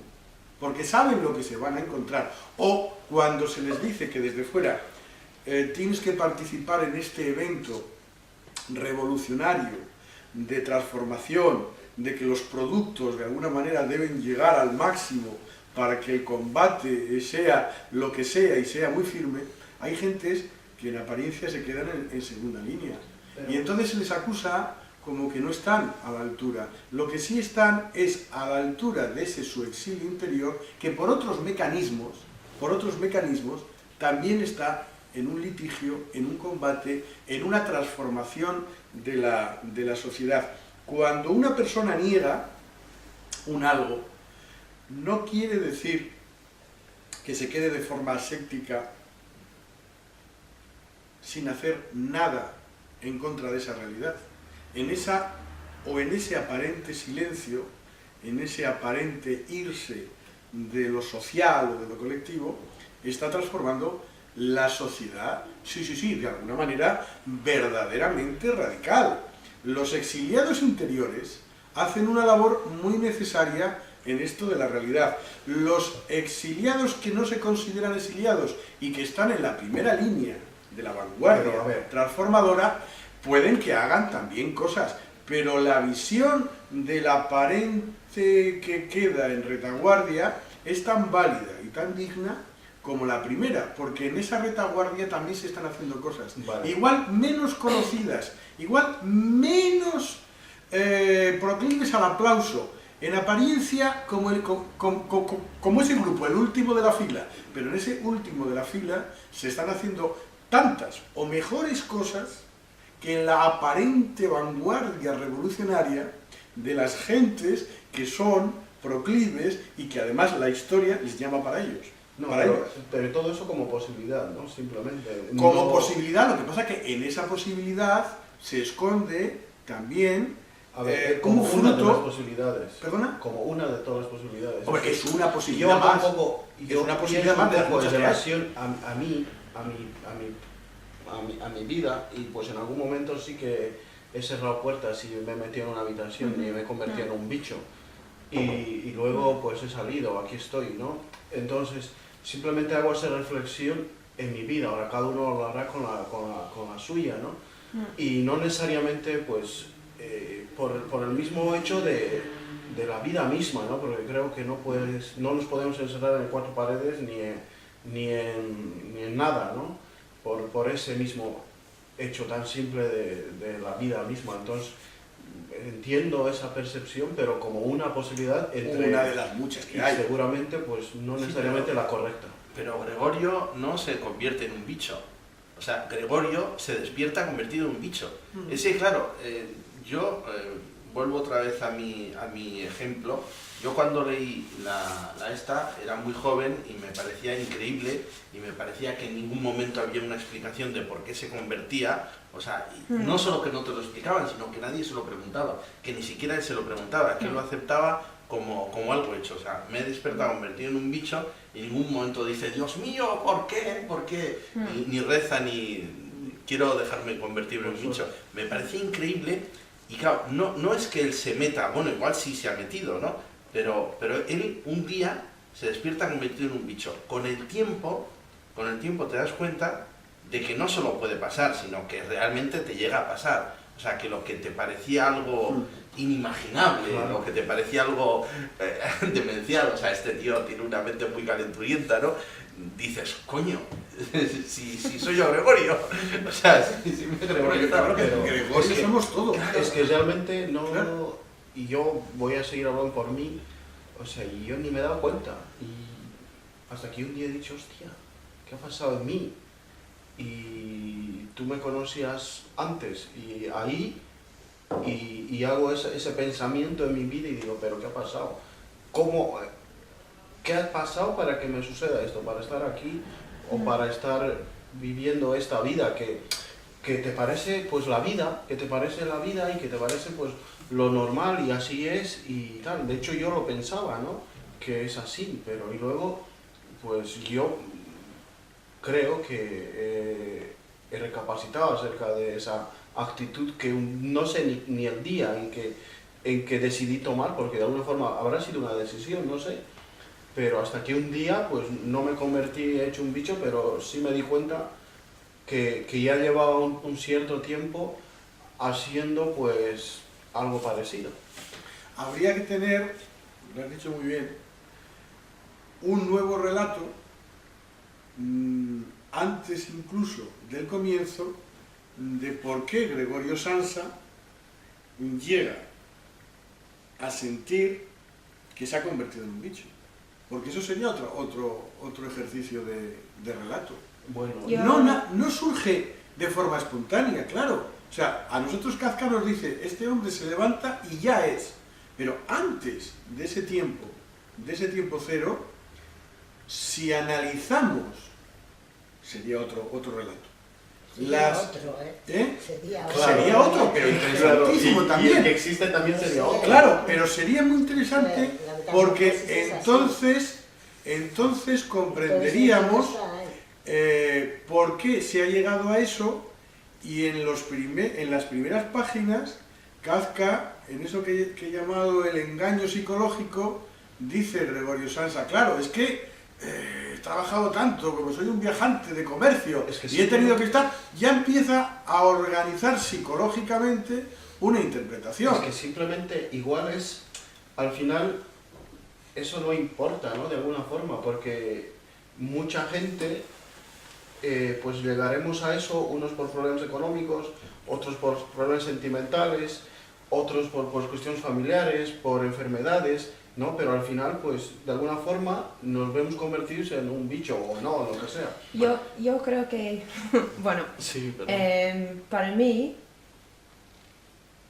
porque saben lo que se van a encontrar, o cuando se les dice que desde fuera tienes que participar en este evento revolucionario de transformación, de que los productos de alguna manera deben llegar al máximo para que el combate sea lo que sea y sea muy firme, hay gentes que en apariencia se quedan en segunda línea. Y entonces se les acusa como que no están a la altura. Lo que sí están es a la altura de ese su exilio interior, que por otros mecanismos también está en un litigio, en un combate, en una transformación de la sociedad. Cuando una persona niega un algo, no quiere decir que se quede de forma aséptica sin hacer nada en contra de esa realidad. En ese aparente silencio, en ese aparente irse de lo social o de lo colectivo, está transformando la sociedad, sí, de alguna manera verdaderamente radical. Los exiliados interiores hacen una labor muy necesaria en esto de la realidad. Los exiliados que no se consideran exiliados y que están en la primera línea de la vanguardia transformadora, pueden que hagan también cosas, pero la visión del aparente que queda en retaguardia es tan válida y tan digna como la primera, porque en esa retaguardia también se están haciendo cosas, igual menos conocidas, igual menos proclives al aplauso, en apariencia como ese grupo, el último de la fila, pero en ese último de la fila se están haciendo tantas o mejores cosas que en la aparente vanguardia revolucionaria de las gentes que son proclives y que además la historia les llama para ellos. No, pero todo eso como posibilidad, ¿no? Simplemente. Como posibilidad, lo que pasa es que en esa posibilidad se esconde también como un una de las fruto. posibilidades. ¿Perdona? Como una de todas las posibilidades. Hombre, es una posibilidad más. Es una posibilidad más en relación a mi vida, y pues en algún momento sí que he cerrado puertas y me he metido en una habitación y me he convertido en un bicho. Y luego pues he salido, aquí estoy, ¿no? Entonces, simplemente hago esa reflexión en mi vida. Ahora cada uno lo hará con la suya, ¿no? Y no necesariamente pues por el mismo hecho de la vida misma, ¿no? Porque creo que no nos podemos encerrar en cuatro paredes ni en nada, ¿no? Por ese mismo hecho tan simple de la vida misma. Entonces, entiendo esa percepción, pero como una posibilidad entre una de las muchas que hay. Seguramente, pues no necesariamente la correcta. Pero Gregorio no se convierte en un bicho. O sea, Gregorio se despierta convertido en un bicho. Ese, claro, yo vuelvo otra vez a mi ejemplo. Yo cuando leí la esta era muy joven y me parecía increíble y me parecía que en ningún momento había una explicación de por qué se convertía. O sea, no solo que no te lo explicaban, sino que nadie se lo preguntaba, que ni siquiera él se lo preguntaba, que él lo aceptaba como algo hecho. O sea, me he despertado convertido en un bicho y en ningún momento dice, Dios mío, ¿por qué? ¿Por qué? Ni reza ni quiero dejarme convertir en un bicho. Me parecía increíble y claro, no es que él se meta, bueno, igual sí se ha metido, ¿no? Pero él un día se despierta convertido en un bicho. Con el tiempo te das cuenta de que no solo puede pasar, sino que realmente te llega a pasar. O sea, que lo que te parecía algo inimaginable, lo que te parecía algo demencial, o sea, este tío tiene una mente muy calenturienta, ¿no? Dices, coño, si soy yo Gregorio, o sea, si me Gregorio, pero Gregorio somos todos. Es que realmente no... Claro. Y yo voy a seguir hablando por mí, o sea, y yo ni me he dado cuenta. Y hasta que un día he dicho, hostia, ¿qué ha pasado en mí? Y tú me conocías antes, y ahí, y hago ese pensamiento en mi vida y digo, ¿pero qué ha pasado? ¿Qué ha pasado para que me suceda esto? Para estar aquí, o para estar viviendo esta vida que te parece pues la vida, y que te parece pues lo normal y así es y tal. De hecho yo lo pensaba, ¿no? Que es así, pero y luego pues yo creo que he recapacitado acerca de esa actitud que no sé ni el día en que decidí tomar, porque de alguna forma habrá sido una decisión, no sé, pero hasta que un día pues no me convertí hecho un bicho, pero sí me di cuenta que ya llevaba un cierto tiempo haciendo pues algo parecido. Habría que tener, lo has dicho muy bien, un nuevo relato antes incluso del comienzo de por qué Gregorio Sansa llega a sentir que se ha convertido en un bicho. Porque eso sería otro ejercicio de relato. Bueno, no surge de forma espontánea, claro. O sea, a nosotros Kafka nos dice, este hombre se levanta y ya es. Pero antes de ese tiempo cero, si analizamos, sería otro relato. Sería otro, ¿Eh? Sería Claro. otro. Sería otro, pero interesantísimo y también. el que existe también sería otro. Claro, pero sería muy interesante La porque metamorfosis es entonces comprenderíamos Entonces, por qué se ha llegado a eso, y en las primeras páginas Kafka, en eso que he llamado el engaño psicológico, dice Gregorio Samsa, claro, es que he trabajado tanto, como soy un viajante de comercio, Es que y sí, he tenido que estar, ya empieza a organizar psicológicamente una interpretación. Es que simplemente igual es, al final, eso no importa, ¿no? De alguna forma, porque mucha gente, pues llegaremos a eso, unos por problemas económicos, otros por problemas sentimentales, otros por cuestiones familiares, por enfermedades, ¿no? Pero al final, pues, de alguna forma, nos vemos convertirse en un bicho o no, lo que sea. Yo creo que, bueno, Sí, pero... para mí,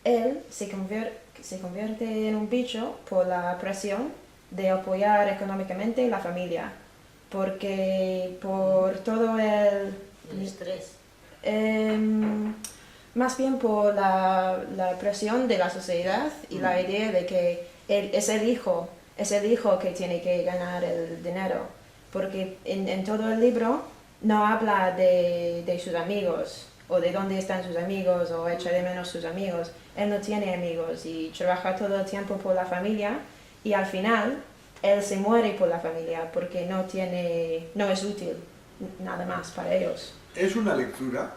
él se convierte en un bicho por la presión de apoyar económicamente la familia, porque por todo el estrés. más bien por la presión de la sociedad y la idea de que él es el hijo que tiene que ganar el dinero, porque en todo el libro no habla de sus amigos o de dónde están sus amigos o echa de menos sus amigos. Él no tiene amigos y trabaja todo el tiempo por la familia, y al final él se muere por la familia porque no es útil nada más para ellos. Es una lectura.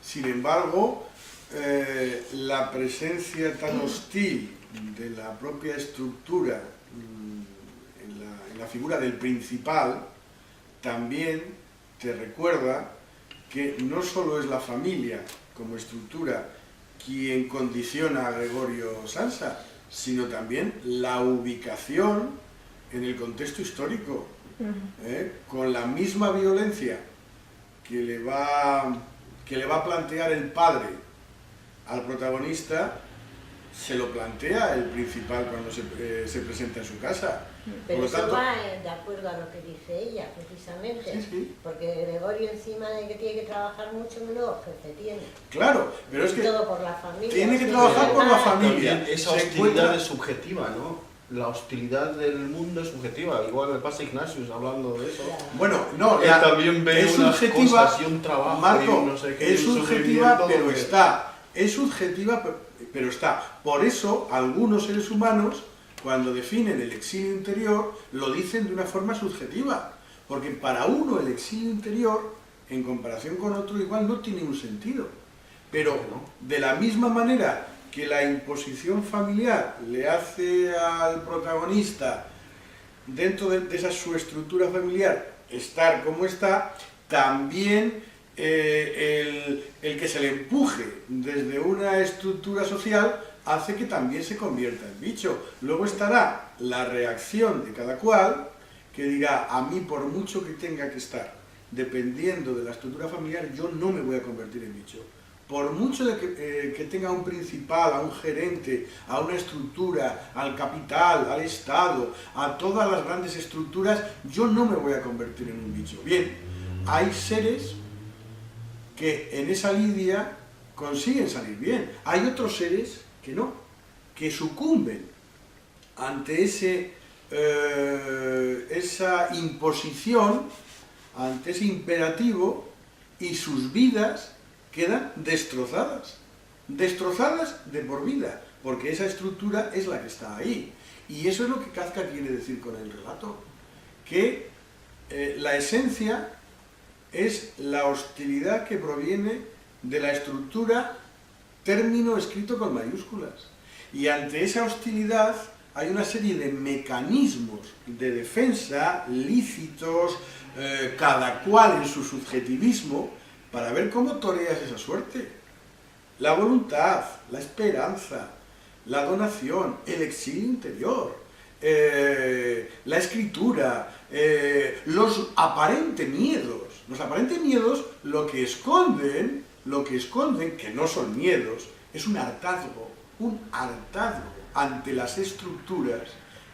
Sin embargo, la presencia tan hostil de la propia estructura en la figura del principal también te recuerda que no solo es la familia como estructura quien condiciona a Gregorio Samsa, sino también la ubicación en el contexto histórico, con la misma violencia que le va a plantear el padre al protagonista, se lo plantea el principal cuando se presenta en su casa. Pero Por lo eso tanto, va de acuerdo a lo que dice ella, precisamente. Sí. Porque Gregorio, encima de que tiene que trabajar mucho, menos jefe tiene. claro, pero es Y que todo por la familia. tiene que Sí, trabajar por la ¿verdad? familia. También esa Se hostilidad encuentra- es subjetiva, ¿no? La hostilidad del mundo es subjetiva. Igual le pasa a Ignatius hablando de eso. Ya. Bueno, no, Él también ve es unas subjetiva, cosas y un trabajo Marco, y no sé qué, es y un subjetiva, sufrimiento pero donde- está. Es subjetiva, pero está. Por eso, algunos seres humanos, cuando definen el exilio interior, lo dicen de una forma subjetiva. Porque para uno el exilio interior, en comparación con otro, igual no tiene un sentido. Pero de la misma manera que la imposición familiar le hace al protagonista, dentro de esa su estructura familiar, estar como está, también el que se le empuje desde una estructura social hace que también se convierta en bicho. Luego estará la reacción de cada cual, que dirá, a mí por mucho que tenga que estar dependiendo de la estructura familiar, yo no me voy a convertir en bicho. Por mucho de que tenga un principal, a un gerente, a una estructura, al capital, al Estado, a todas las grandes estructuras, yo no me voy a convertir en un bicho. Bien, hay seres que en esa lidia consiguen salir bien. Hay otros seres que no, que sucumben ante esa imposición, ante ese imperativo, y sus vidas quedan destrozadas de por vida, porque esa estructura es la que está ahí. Y eso es lo que Kafka quiere decir con el relato, que la esencia es la hostilidad que proviene de la estructura, término escrito con mayúsculas. Y ante esa hostilidad hay una serie de mecanismos de defensa lícitos, cada cual en su subjetivismo, para ver cómo toreas esa suerte. La voluntad, la esperanza, la donación, el exilio interior, la escritura, los aparentes miedos. Los aparentes miedos lo que esconden lo que esconden, que no son miedos, es un hartazgo ante las estructuras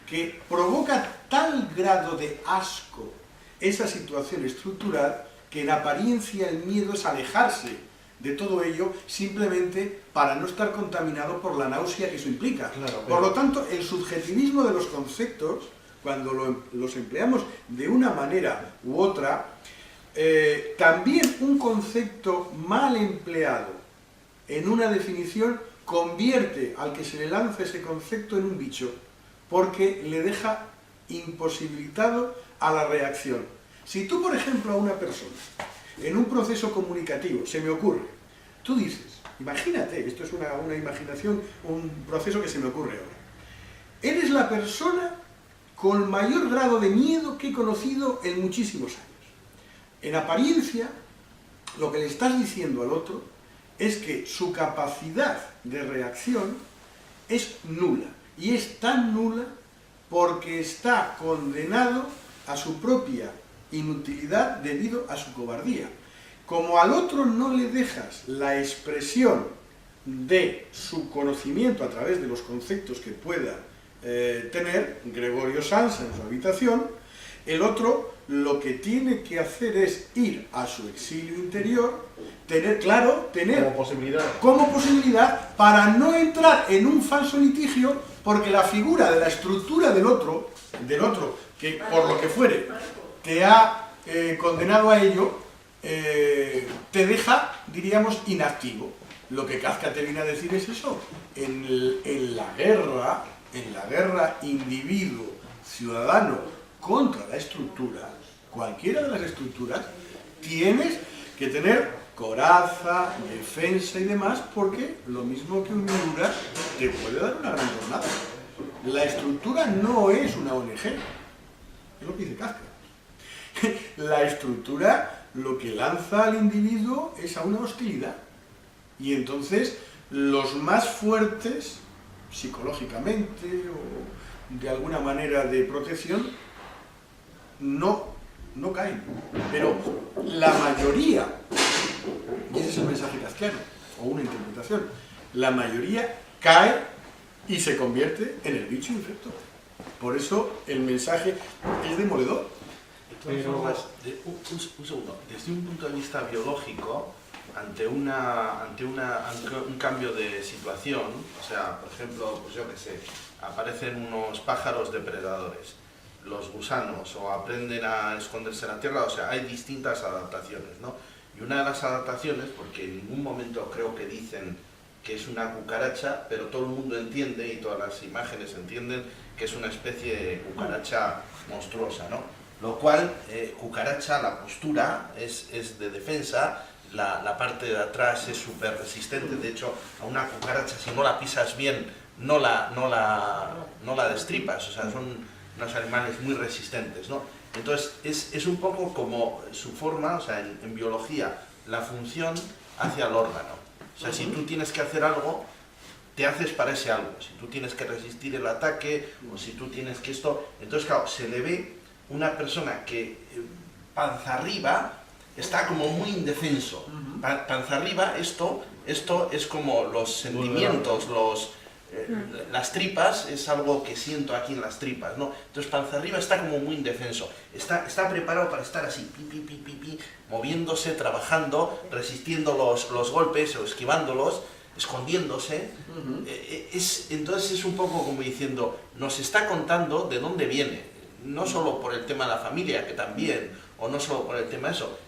que provoca tal grado de asco esa situación estructural que en apariencia el miedo es alejarse de todo ello simplemente para no estar contaminado por la náusea que eso implica. Claro, Por lo tanto, el subjetivismo de los conceptos, cuando los empleamos de una manera u otra, también un concepto mal empleado en una definición convierte al que se le lanza ese concepto en un bicho, porque le deja imposibilitado a la reacción. Si tú, por ejemplo, a una persona, en un proceso comunicativo, se me ocurre, tú dices, imagínate, esto es una imaginación, un proceso que se me ocurre ahora, eres la persona con mayor grado de miedo que he conocido en muchísimos años. En apariencia, lo que le estás diciendo al otro es que su capacidad de reacción es nula, y es tan nula porque está condenado a su propia inutilidad debido a su cobardía. Como al otro no le dejas la expresión de su conocimiento a través de los conceptos que pueda tener, Gregorio Samsa en su habitación, el otro lo que tiene que hacer es ir a su exilio interior, tener como posibilidad para no entrar en un falso litigio, porque la figura de la estructura del otro, que por lo que fuere te ha condenado a ello, te deja, diríamos, inactivo. Lo que Kafka te viene a decir es eso. En la guerra individuo-ciudadano contra la estructura, cualquiera de las estructuras, tienes que tener coraza, defensa y demás, porque lo mismo que un Miura te puede dar una gran jornada. La estructura no es una ONG, es lo que dice Kafka. La estructura lo que lanza al individuo es a una hostilidad. Y entonces los más fuertes, psicológicamente o de alguna manera de protección, no caen. Pero la mayoría, y ese es el mensaje kafkiano, o una interpretación, la mayoría cae y se convierte en el bicho infecto. Por eso el mensaje es demoledor. De todas formas, un segundo, desde un punto de vista biológico, ante un cambio de situación, o sea, por ejemplo, pues yo qué sé, aparecen unos pájaros depredadores, los gusanos, o aprenden a esconderse en la tierra, o sea, hay distintas adaptaciones, ¿no? Y una de las adaptaciones, porque en ningún momento creo que dicen que es una cucaracha, pero todo el mundo entiende, y todas las imágenes entienden, que es una especie de cucaracha monstruosa, ¿no? Lo cual, cucaracha, la postura es de defensa, la parte de atrás es súper resistente. De hecho, a una cucaracha, si no la pisas bien, no la destripas. O sea, son unos animales muy resistentes, ¿no? Entonces, es un poco como su forma, o sea, en biología, la función hacia el órgano. O sea, si tú tienes que hacer algo, te haces para ese algo. Si tú tienes que resistir el ataque, o si tú tienes que esto... Entonces, claro, se le ve una persona que panza arriba está como muy indefenso. Panza arriba, esto es como los sentimientos, las tripas, es algo que siento aquí en las tripas, ¿no? Entonces panza arriba está como muy indefenso, está preparado para estar así, moviéndose, trabajando, resistiendo los golpes o esquivándolos, escondiéndose. Entonces es un poco como diciendo, nos está contando de dónde viene. No solo por el tema de la familia, que también, o no solo por el tema de eso.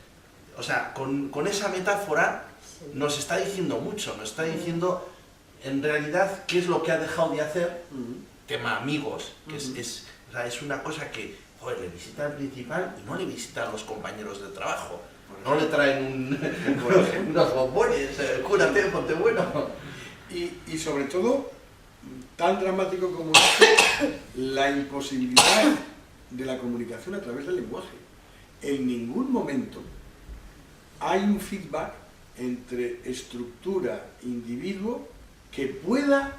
O sea, con esa metáfora nos está diciendo mucho, nos está diciendo en realidad qué es lo que ha dejado de hacer. Tema amigos, que es una cosa que, joder, le visita al principal y no le visita a los compañeros de trabajo. No le traen unos bombones, cúrate, ponte bueno. Y sobre todo, tan dramático como esto, la imposibilidad de la comunicación a través del lenguaje. En ningún momento hay un feedback entre estructura e individuo que pueda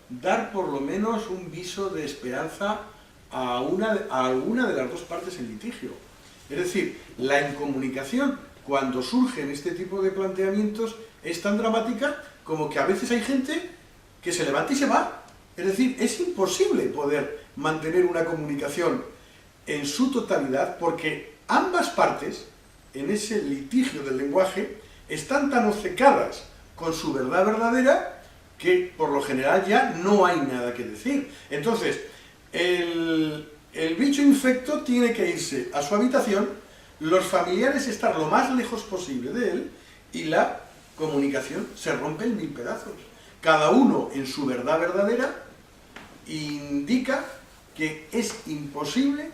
dar por lo menos un viso de esperanza a alguna de las dos partes en litigio. Es decir, la incomunicación cuando surgen este tipo de planteamientos, es tan dramática como que a veces hay gente que se levanta y se va. Es decir, es imposible poder mantener una comunicación en su totalidad porque ambas partes, en ese litigio del lenguaje, están tan obcecadas con su verdad verdadera que por lo general ya no hay nada que decir. Entonces, el bicho infecto tiene que irse a su habitación, los familiares estar lo más lejos posible de él y la comunicación se rompe en 1000 pedazos. Cada uno en su verdad verdadera indica que es imposible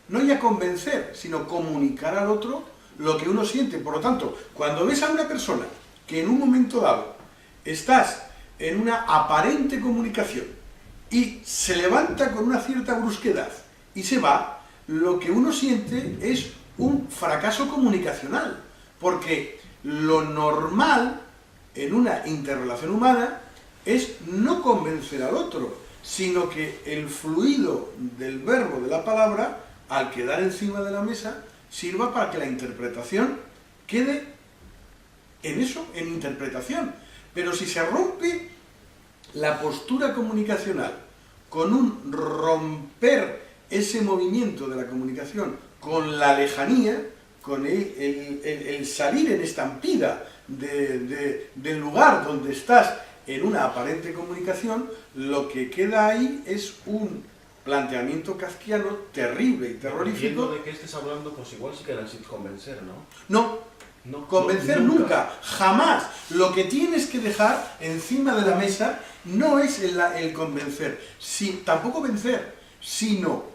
no ya convencer, sino comunicar al otro lo que uno siente. Por lo tanto, cuando ves a una persona que en un momento dado estás en una aparente comunicación y se levanta con una cierta brusquedad y se va, lo que uno siente es un fracaso comunicacional, porque lo normal en una interrelación humana es no convencer al otro, sino que el fluido del verbo, de la palabra, al quedar encima de la mesa, sirva para que la interpretación quede en eso, en interpretación. Pero si se rompe la postura comunicacional con un romper ese movimiento de la comunicación con la lejanía, con el salir en estampida del lugar donde estás en una aparente comunicación, lo que queda ahí es un planteamiento kafkiano terrible y terrorífico. Entiendo de qué estés hablando, pues igual sí que era sin convencer, ¿no? No, convencer nunca, jamás. Lo que tienes que dejar encima de la mesa no es el convencer, tampoco vencer, sino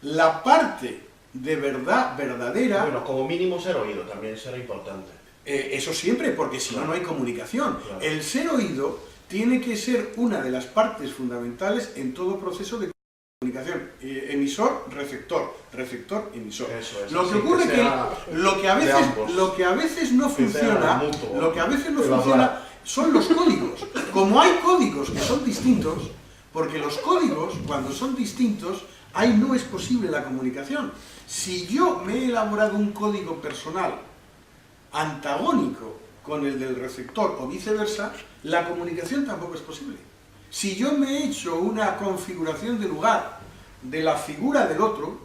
la parte de verdad verdadera. Bueno, como mínimo ser oído también será importante. Eso siempre, porque si no, no hay comunicación. Claro. El ser oído tiene que ser una de las partes fundamentales en todo proceso de comunicación. Emisor, receptor, receptor, emisor. Eso es, Lo que ocurre es que lo que a veces no funciona, son los códigos. Como hay códigos que son distintos, porque los códigos, cuando son distintos, ahí no es posible la comunicación. Si yo me he elaborado un código personal antagónico con el del receptor o viceversa, la comunicación tampoco es posible. Si yo me he hecho una configuración de lugar de la figura del otro,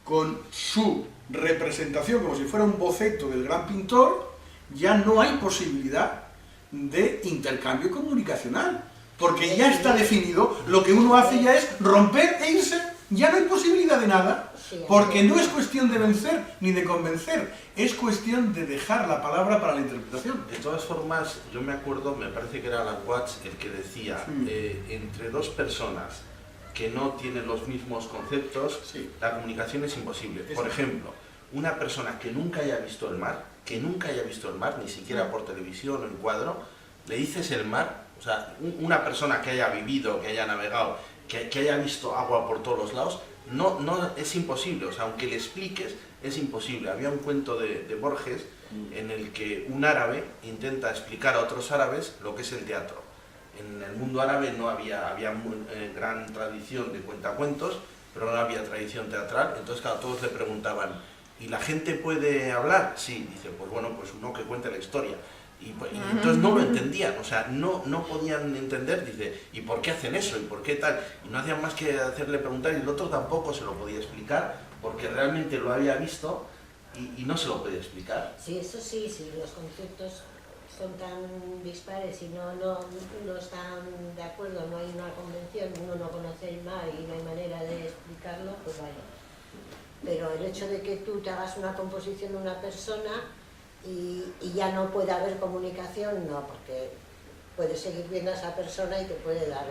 con su representación como si fuera un boceto del gran pintor, ya no hay posibilidad de intercambio comunicacional, porque ya está definido, lo que uno hace ya es romper e irse, ya no hay posibilidad de nada, porque no es cuestión de vencer ni de convencer, es cuestión de dejar la palabra para la interpretación. De todas formas, yo me acuerdo, me parece que era Alan Watts el que decía, entre dos personas que no tienen los mismos conceptos, la comunicación es imposible. Por ejemplo, una persona que nunca haya visto el mar, ni siquiera por televisión o en cuadro, le dices el mar, o sea, una persona que haya vivido, que haya navegado, que haya visto agua por todos los lados, no es imposible, o sea, aunque le expliques, es imposible. Había un cuento de Borges en el que un árabe intenta explicar a otros árabes lo que es el teatro. En el mundo árabe no había gran tradición de cuentacuentos, pero no había tradición teatral, entonces claro, todos le preguntaban, ¿y la gente puede hablar? Sí, dice, pues bueno, pues uno que cuente la historia. Y entonces no lo entendían, o sea, no podían entender, dice, ¿y por qué hacen eso? ¿Y por qué tal? Y no hacían más que hacerle preguntar, y el otro tampoco se lo podía explicar, porque realmente lo había visto y no se lo podía explicar. Sí, eso sí, si los conceptos son tan dispares y no están de acuerdo, no hay una convención, uno no conoce el mar y no hay manera de explicarlo, pues vaya. Pero el hecho de que tú te hagas una composición de una persona y ya no puede haber comunicación, no, porque puedes seguir viendo a esa persona y te puede dar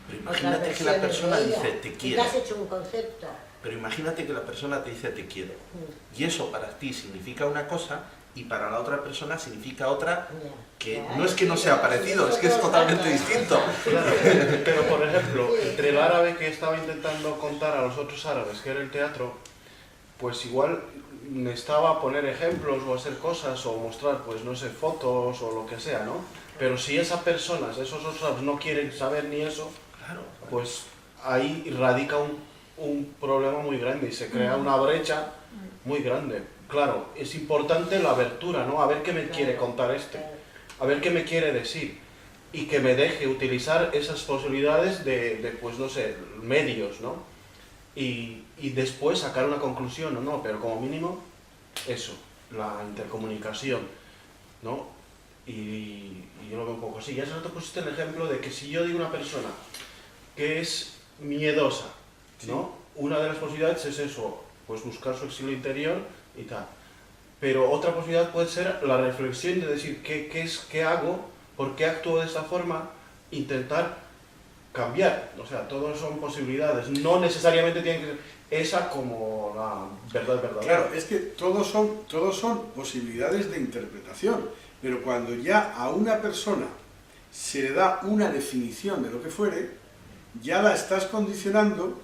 Pero imagínate que la persona dice, te quiero. Y te has hecho un concepto. Pero imagínate que la persona te dice, te quiero. Y eso para ti significa una cosa y para la otra persona significa otra, que no es que no sea parecido, es que es totalmente distinto. Claro, pero por ejemplo, entre el árabe que estaba intentando contar a los otros árabes, que era el teatro, pues igual necesitaba poner ejemplos o hacer cosas o mostrar, pues no sé, fotos o lo que sea, ¿no? Pero si esas personas, esos otros no quieren saber ni eso, Claro. pues ahí radica un problema muy grande y se crea una brecha muy grande. claro, es importante la abertura, ¿no? A ver qué me quiere contar a ver qué me quiere decir, y que me deje utilizar esas posibilidades de pues no sé, medios, ¿no? Y después sacar una conclusión, ¿no? Pero como mínimo, eso, la intercomunicación, ¿no? Y yo lo veo un poco así. Ya se te pusiste el ejemplo de que si yo digo a una persona que es miedosa, ¿no? Una de las posibilidades es eso, pues buscar su exilio interior y tal. Pero otra posibilidad puede ser la reflexión de decir qué hago, por qué actúo de esta forma, intentar cambiar. O sea, todos son posibilidades. No necesariamente tienen que ser esa como la verdad verdadera. Claro, es que todos son posibilidades de interpretación, pero cuando ya a una persona se le da una definición de lo que fuere, ya la estás condicionando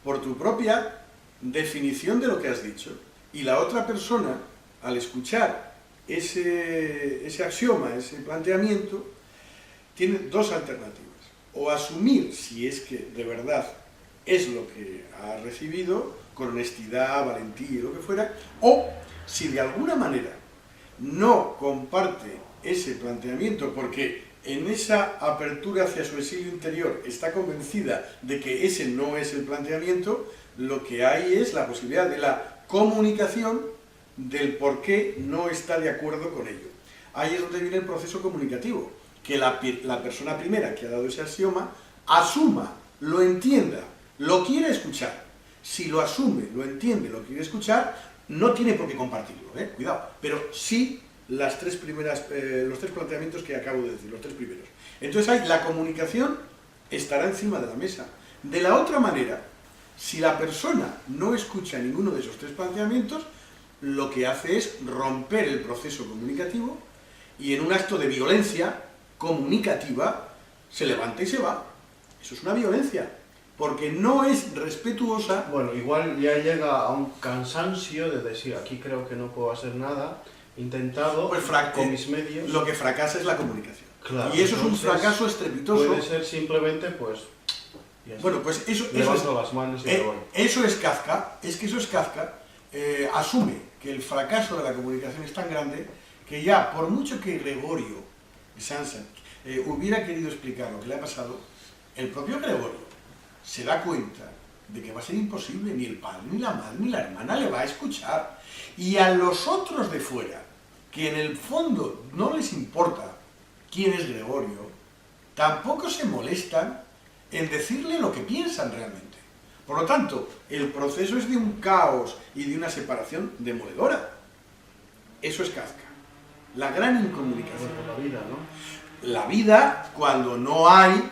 por tu propia definición de lo que has dicho. Y la otra persona, al escuchar ese axioma, ese planteamiento, tiene dos alternativas. O asumir si es que de verdad es lo que ha recibido, con honestidad, valentía y lo que fuera, o si de alguna manera no comparte ese planteamiento porque en esa apertura hacia su exilio interior está convencida de que ese no es el planteamiento, lo que hay es la posibilidad de la comunicación del por qué no está de acuerdo con ello. Ahí es donde viene el proceso comunicativo, que la persona primera que ha dado ese axioma asuma, lo entienda, lo quiera escuchar. Si lo asume, lo entiende, lo quiere escuchar, no tiene por qué compartirlo, cuidado, pero sí los tres planteamientos que acabo de decir, los tres primeros. Entonces ahí la comunicación estará encima de la mesa. De la otra manera, si la persona no escucha ninguno de esos tres planteamientos, lo que hace es romper el proceso comunicativo y en un acto de violencia comunicativa se levanta y se va. Eso es una violencia, porque no es respetuosa. Bueno, igual ya llega a un cansancio de decir, aquí creo que no puedo hacer nada, intentado pues con mis medios. Lo que fracasa es la comunicación. Claro, y eso es un fracaso estrepitoso. Puede ser simplemente, pues... Bueno, pues eso las manos y eso es Kafka. Es que eso es Kafka. Asume que el fracaso de la comunicación es tan grande que ya, por mucho que Gregorio Samsa hubiera querido explicar lo que le ha pasado, el propio Gregorio se da cuenta de que va a ser imposible, ni el padre, ni la madre, ni la hermana le va a escuchar. Y a los otros de fuera, que en el fondo no les importa quién es Gregorio, tampoco se molestan en decirle lo que piensan realmente. Por lo tanto, el proceso es de un caos y de una separación demoledora. Eso es Kafka. La gran incomunicación. La vida, ¿no? La vida, cuando no hay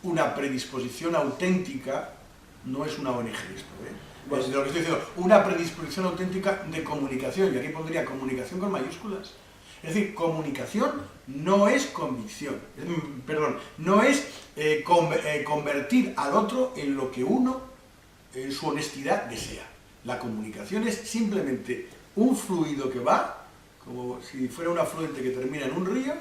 una predisposición auténtica, no es una ONG esto, Pues de lo que estoy diciendo, una predisposición auténtica de comunicación, y aquí pondría comunicación con mayúsculas. Es decir, comunicación no es convicción, no es convertir al otro en lo que uno, en su honestidad, desea. La comunicación es simplemente un fluido que va, como si fuera un afluente que termina en un río,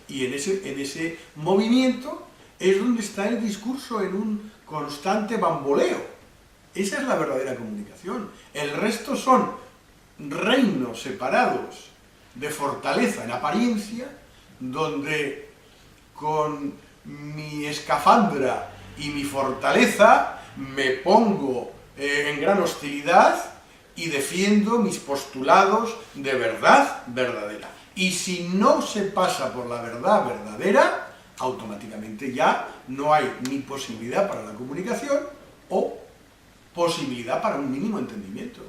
y en ese movimiento es donde está el discurso en un constante bamboleo. Esa es la verdadera comunicación. El resto son reinos separados de fortaleza en apariencia, donde con mi escafandra y mi fortaleza me pongo en gran hostilidad y defiendo mis postulados de verdad verdadera. Y si no se pasa por la verdad verdadera, automáticamente ya no hay ni posibilidad para la comunicación o posibilidad para un mínimo entendimiento.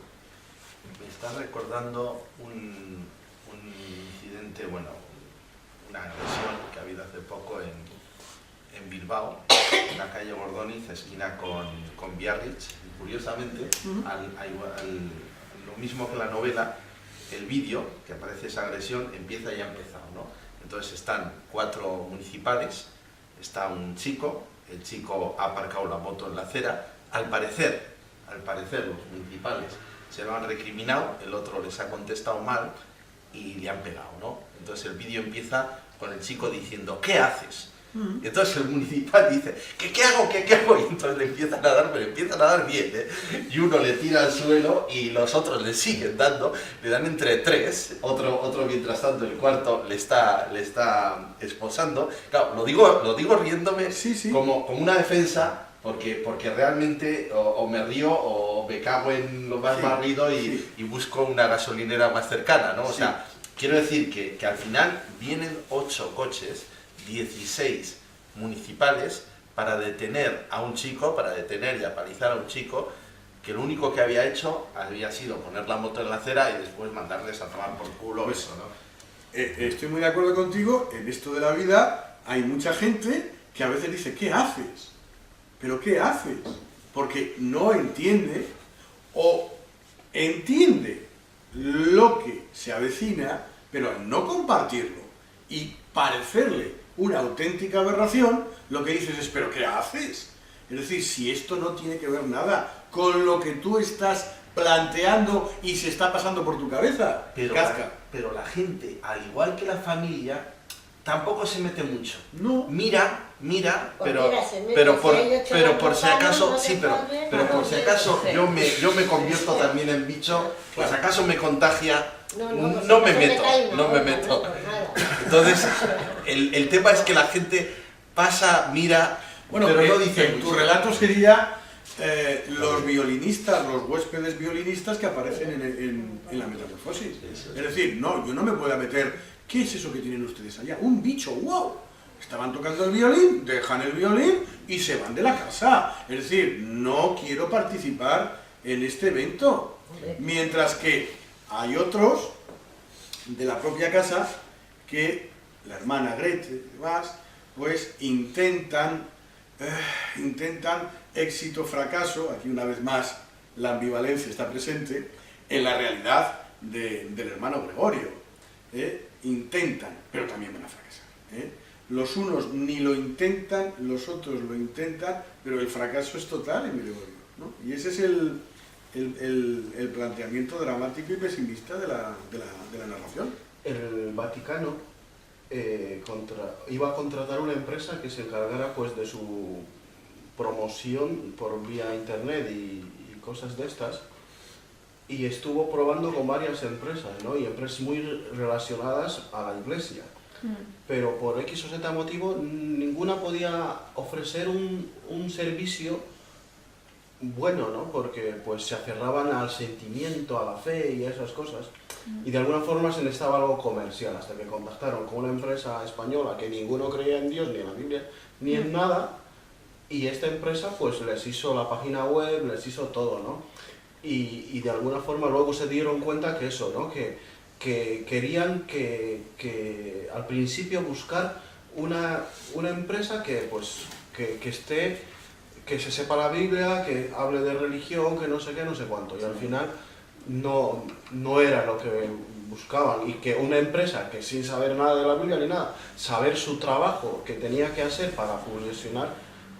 Me está recordando un incidente, bueno, una agresión que ha habido hace poco en Bilbao, en la calle Gordoniz, esquina con Biarritz. Y curiosamente, lo mismo que la novela, el vídeo que aparece esa agresión empieza y ha empezado, ¿no? Entonces están 4 municipales, está un chico, el chico ha aparcado la moto en la acera, al parecer los municipales se lo han recriminado, el otro les ha contestado mal y le han pegado, ¿no? Entonces el vídeo empieza con el chico diciendo, ¿qué haces? Y entonces el municipal dice, ¿qué hago? ¿Qué hago? Y entonces le empiezan a dar, pero empiezan a dar bien, ¿eh? Y uno le tira al suelo y los otros le siguen dando, le dan entre 3, otro mientras tanto el cuarto le está esposando. Claro, lo digo riéndome Sí. como una defensa, porque realmente o me río o me cago en lo más barrido y busco una gasolinera más cercana, ¿no? O sea, quiero decir que al final vienen 8 coches, 16 municipales para detener a un chico, para detener y apalizar a un chico que lo único que había hecho había sido poner la moto en la acera y después mandarles a tomar por culo Pues, eso, ¿no? Estoy muy de acuerdo contigo, en esto de la vida hay mucha gente que a veces dice, ¿qué haces? ¿Pero qué haces? Porque no entiende o entiende lo que se avecina, pero al no compartirlo y parecerle una auténtica aberración, lo que dices es, ¿pero qué haces? Es decir, si esto no tiene que ver nada con lo que tú estás planteando y se está pasando por tu cabeza, Kafka. Pero la gente, al igual que la familia, tampoco se mete mucho. No. Mira, pero Cualquiera se mete, pero por si si hay 8 acaso, años, sí, no pero, te pero jodes, por si acaso Sí. yo me convierto también en bicho, por si acaso me contagia, pues no me se meto, cae una no me gota, meto. no, pues nada. Entonces, el tema es que la gente pasa, mira, Bueno, pero no dice en tu mucho. relato sería los violinistas, los huéspedes violinistas que aparecen en la metamorfosis. Eso es. Es decir, no, yo no me puedo meter, ¿qué es eso que tienen ustedes allá? Un bicho, wow. Estaban tocando el violín, dejan el violín y se van de la casa. Es decir, no quiero participar en este evento. Mientras que hay otros de la propia casa que la hermana Grete y demás, pues intentan éxito, fracaso, aquí una vez más la ambivalencia está presente, en la realidad del hermano Gregorio. Intentan, pero también van a fracasar. Los unos ni lo intentan, los otros lo intentan, pero el fracaso es total en Gregorio, ¿no? Y ese es el planteamiento dramático y pesimista de la narración. El Vaticano iba a contratar una empresa que se encargara pues de su promoción por vía internet y cosas de estas, y estuvo probando con varias empresas, ¿no? Y empresas muy relacionadas a la iglesia, pero por X o Z motivo ninguna podía ofrecer un servicio bueno, ¿no? Porque pues se aferraban al sentimiento, a la fe y a esas cosas, y de alguna forma se necesitaba algo comercial, hasta que contactaron con una empresa española que ninguno creía en Dios, ni en la Biblia, ni en nada, y esta empresa pues les hizo la página web, les hizo todo, ¿no? Y de alguna forma luego se dieron cuenta que eso, ¿no? Que querían que al principio buscar una empresa que pues que esté, que se sepa la Biblia, que hable de religión, que no sé qué, no sé cuánto, y al final no era lo que buscaban, y que una empresa que sin saber nada de la Biblia ni nada, saber su trabajo que tenía que hacer para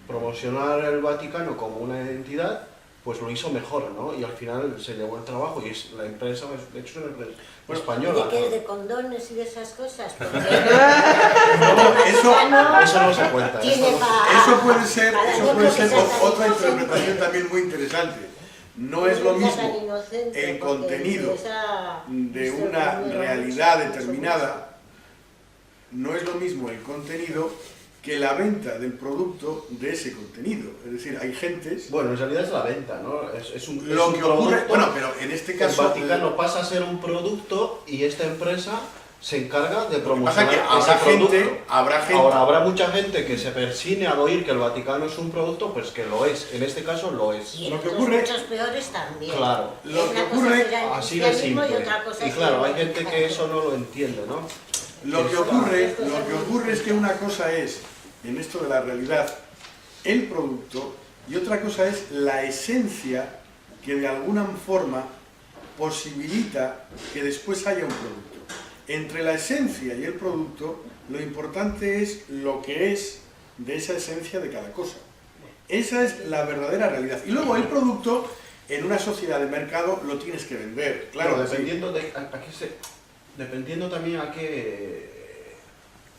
promocionar el Vaticano como una entidad, pues lo hizo mejor, ¿no? Y al final se llevó el trabajo, y la empresa, de hecho es una empresa española. ¿De qué es de condones y de esas cosas? Porque eso no se cuenta. Eso puede ser otra interpretación también muy interesante. No es lo mismo el contenido de una realidad determinada, no es lo mismo el contenido que la venta del producto de ese contenido. Es decir, hay gentes... Bueno, en realidad es la venta, ¿no? Es un ocurre, producto. bueno, pero en este caso... El Vaticano pasa a ser un producto y esta empresa se encarga de Lo que pasa promocionar es que ese producto. habrá gente... Ahora, habrá mucha gente que se persine al oír que el Vaticano es un producto, pues que lo es. En este caso lo es. Y Lo que otros ocurre- muchos peores también. Claro. Lo que Una cosa ocurre será el Así de cristianismo simple. Y otra cosa Y es claro, el hay gente que eso no lo entiende, ¿no? Lo que ocurre es que una cosa es, en esto de la realidad, el producto, y otra cosa es la esencia que de alguna forma posibilita que después haya un producto. Entre la esencia y el producto, lo importante es lo que es de esa esencia de cada cosa. Esa es la verdadera realidad. Y luego el producto, en una sociedad de mercado, lo tienes que vender. Claro, Pero sí. dependiendo también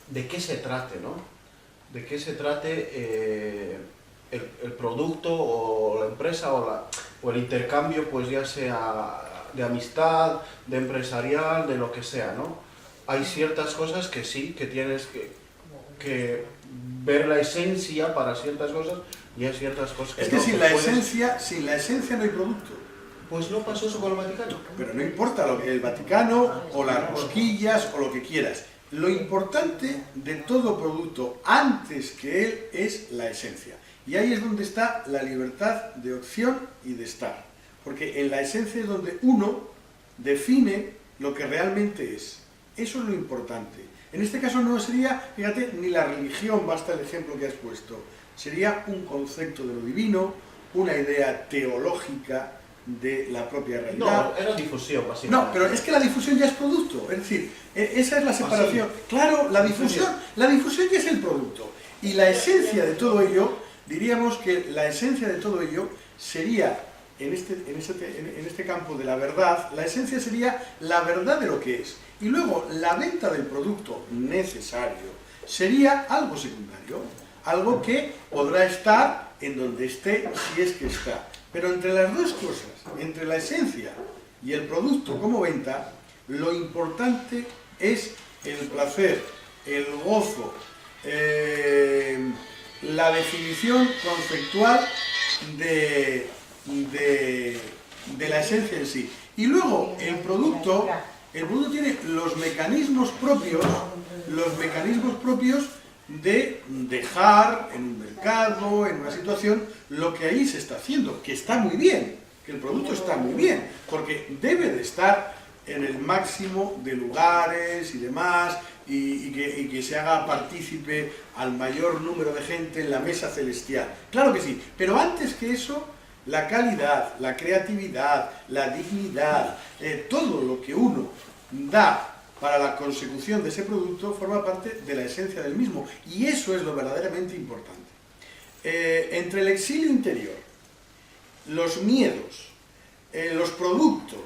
de qué se trate, ¿no? de qué se trate el producto o la empresa o el intercambio, pues ya sea de amistad, de empresarial, de lo que sea, ¿no? Hay ciertas cosas que sí, que tienes que ver la esencia para ciertas cosas, y hay ciertas cosas que Es que no, sin que la esencia no hay producto. Pues no pasó eso con el Vaticano. Pero no importa lo que el Vaticano o las rosquillas o lo que quieras. Lo importante de todo producto, antes que él, es la esencia. Y ahí es donde está la libertad de opción y de estar. Porque en la esencia es donde uno define lo que realmente es. Eso es lo importante. En este caso no sería, fíjate, ni la religión, basta el ejemplo que has puesto. Sería un concepto de lo divino, una idea teológica de la propia realidad. No, era difusión, básicamente. No, pero es que la difusión ya es producto. Es decir, esa es la separación. ¿Ah, sí? Claro, la difusión ya es el producto. Y la esencia de todo ello, diríamos que la esencia de todo ello sería, en este campo de la verdad, la esencia sería la verdad de lo que es. Y luego la venta del producto necesario sería algo secundario, algo que podrá estar en donde esté, si es que está. Pero entre las dos cosas, entre la esencia y el producto como venta, lo importante es el placer, el gozo, la definición conceptual de la esencia en sí. Y luego el producto tiene los mecanismos propios de dejar en un mercado, en una situación, lo que ahí se está haciendo, que está muy bien, que el producto está muy bien, porque debe de estar en el máximo de lugares y demás, y que se haga partícipe al mayor número de gente en la mesa celestial. Claro que sí, pero antes que eso, la calidad, la creatividad, la dignidad, todo lo que uno da para la consecución de ese producto forma parte de la esencia del mismo, y eso es lo verdaderamente importante. Entre el exilio interior, los miedos, los productos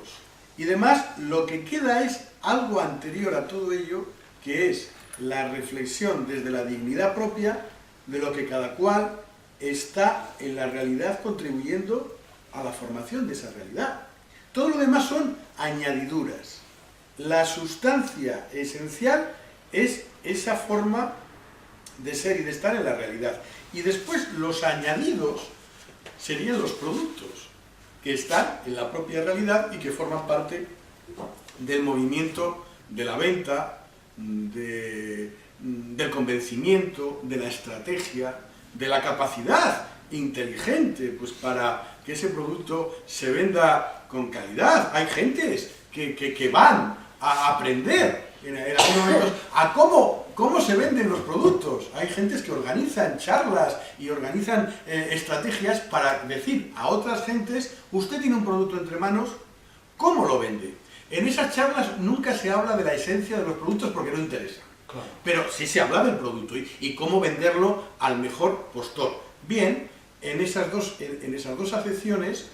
y demás, lo que queda es algo anterior a todo ello, que es la reflexión desde la dignidad propia de lo que cada cual está en la realidad contribuyendo a la formación de esa realidad. Todo lo demás son añadiduras. La sustancia esencial es esa forma de ser y de estar en la realidad. Y después los añadidos serían los productos que están en la propia realidad y que forman parte del movimiento de la venta, del convencimiento, de la estrategia, de la capacidad inteligente, pues para que ese producto se venda con calidad. Hay gentes que van a aprender en algunos momentos a cómo se venden los productos. Hay gentes que organizan charlas y organizan estrategias para decir a otras gentes: usted tiene un producto entre manos, ¿cómo lo vende? En esas charlas nunca se habla de la esencia de los productos porque no interesa. Claro. Pero sí se habla del producto y cómo venderlo al mejor postor. Bien, en esas dos acepciones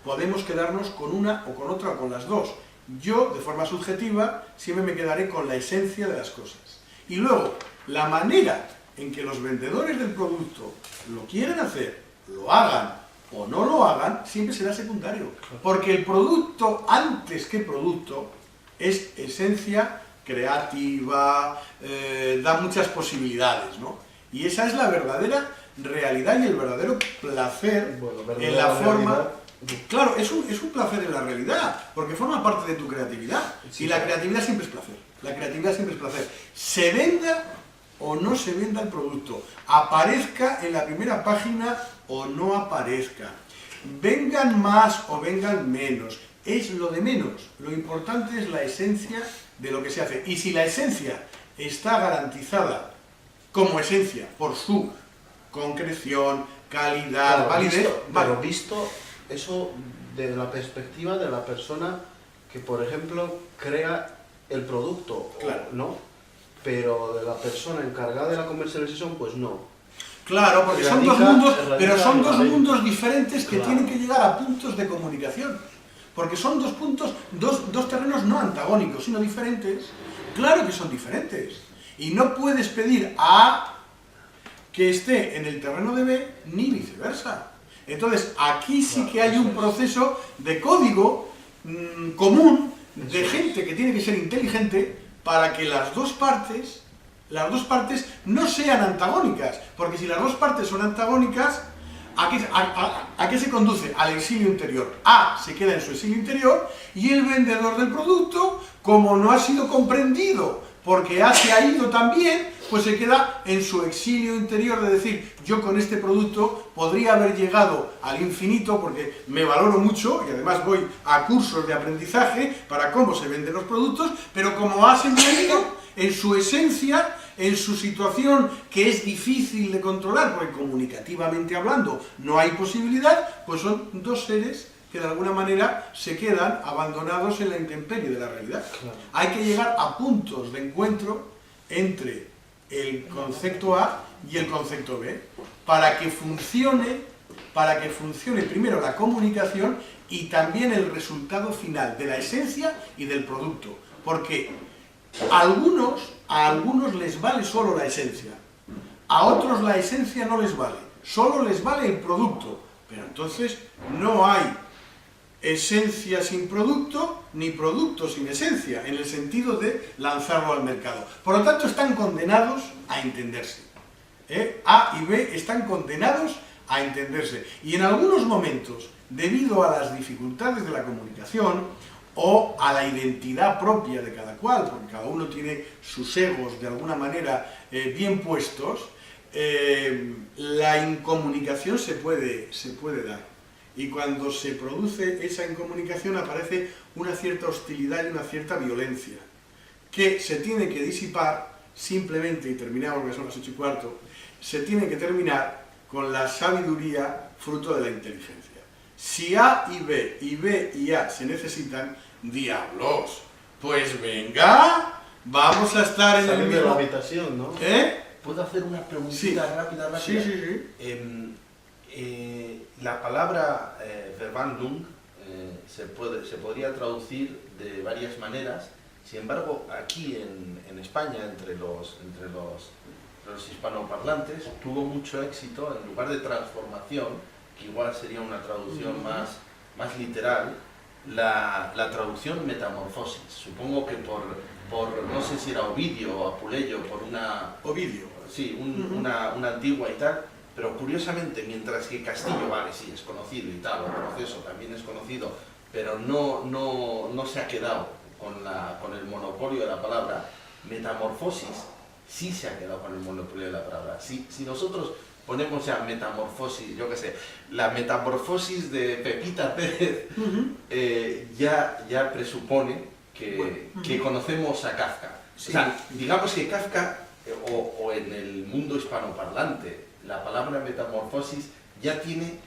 podemos quedarnos con una o con otra o con las dos. Yo, de forma subjetiva, siempre me quedaré con la esencia de las cosas. Y luego, la manera en que los vendedores del producto lo quieren hacer, lo hagan o no lo hagan, siempre será secundario. Porque el producto, antes que producto, es esencia creativa, da muchas posibilidades, ¿no? Y esa es la verdadera realidad y el verdadero placer en la forma... Realidad. Claro, es un placer en la realidad, porque forma parte de tu creatividad. Sí, y la creatividad siempre es placer. La creatividad siempre es placer. Se venda o no se venda el producto, aparezca en la primera página o no aparezca, vengan más o vengan menos, es lo de menos. Lo importante es la esencia de lo que se hace. Y si la esencia está garantizada como esencia por su concreción, calidad, claro, validez... Pero visto eso de la perspectiva de la persona que, por ejemplo, crea el producto, claro, ¿no? Pero de la persona encargada de la comercialización, pues no. Claro, porque son dos mundos, pero son dos mundos diferentes que tienen que llegar a puntos de comunicación. Porque son dos puntos, dos terrenos no antagónicos, sino diferentes. Claro que son diferentes. Y no puedes pedir a que esté en el terreno de B ni viceversa. Entonces, aquí sí que hay un proceso de código común de gente que tiene que ser inteligente para que las dos partes no sean antagónicas, porque si las dos partes son antagónicas, ¿a qué se conduce? Al exilio interior. A se queda en su exilio interior y el vendedor del producto, como no ha sido comprendido porque A se ha ido también, pues se queda en su exilio interior de decir, yo con este producto podría haber llegado al infinito porque me valoro mucho y además voy a cursos de aprendizaje para cómo se venden los productos, pero como A se me ha ido, en su esencia, en su situación que es difícil de controlar, porque comunicativamente hablando no hay posibilidad, pues son dos seres que de alguna manera se quedan abandonados en la intemperie de la realidad. Claro. Hay que llegar a puntos de encuentro entre el concepto A y el concepto B para que funcione primero la comunicación y también el resultado final de la esencia y del producto, porque a algunos les vale solo la esencia, a otros la esencia no les vale, solo les vale el producto, pero entonces no hay esencia sin producto, ni producto sin esencia, en el sentido de lanzarlo al mercado. Por lo tanto, están condenados a entenderse. A y B están condenados a entenderse. Y en algunos momentos, debido a las dificultades de la comunicación, o a la identidad propia de cada cual, porque cada uno tiene sus egos de alguna manera bien puestos, la incomunicación se puede dar. Y cuando se produce esa incomunicación aparece una cierta hostilidad y una cierta violencia, que se tiene que disipar simplemente, y terminamos porque son las 8:15, se tiene que terminar con la sabiduría fruto de la inteligencia. Si A y B y A se necesitan, diablos, pues venga, vamos a estar en el Salir de la mismo... habitación, ¿no? ¿Puedo hacer una preguntita Sí. rápida? Sí. La palabra Verwandlung se podría traducir de varias maneras. Sin embargo, aquí en España, entre los hispanoparlantes, tuvo mucho éxito, en lugar de transformación, que igual sería una traducción más literal, la traducción metamorfosis. Supongo que por no sé si era Ovidio o Apuleyo, por una... Ovidio. Sí, una antigua y tal, pero curiosamente, mientras que Castillo, vale, sí, es conocido y tal, o Proceso también es conocido, pero no se ha quedado con el monopolio de la palabra, metamorfosis sí se ha quedado con el monopolio de la palabra. Si nosotros ponemos ya metamorfosis, yo qué sé, la metamorfosis de Pepita Pérez, ya presupone que conocemos a Kafka. Sí. O sea, digamos que Kafka, o en el mundo hispanoparlante, la palabra metamorfosis ya tiene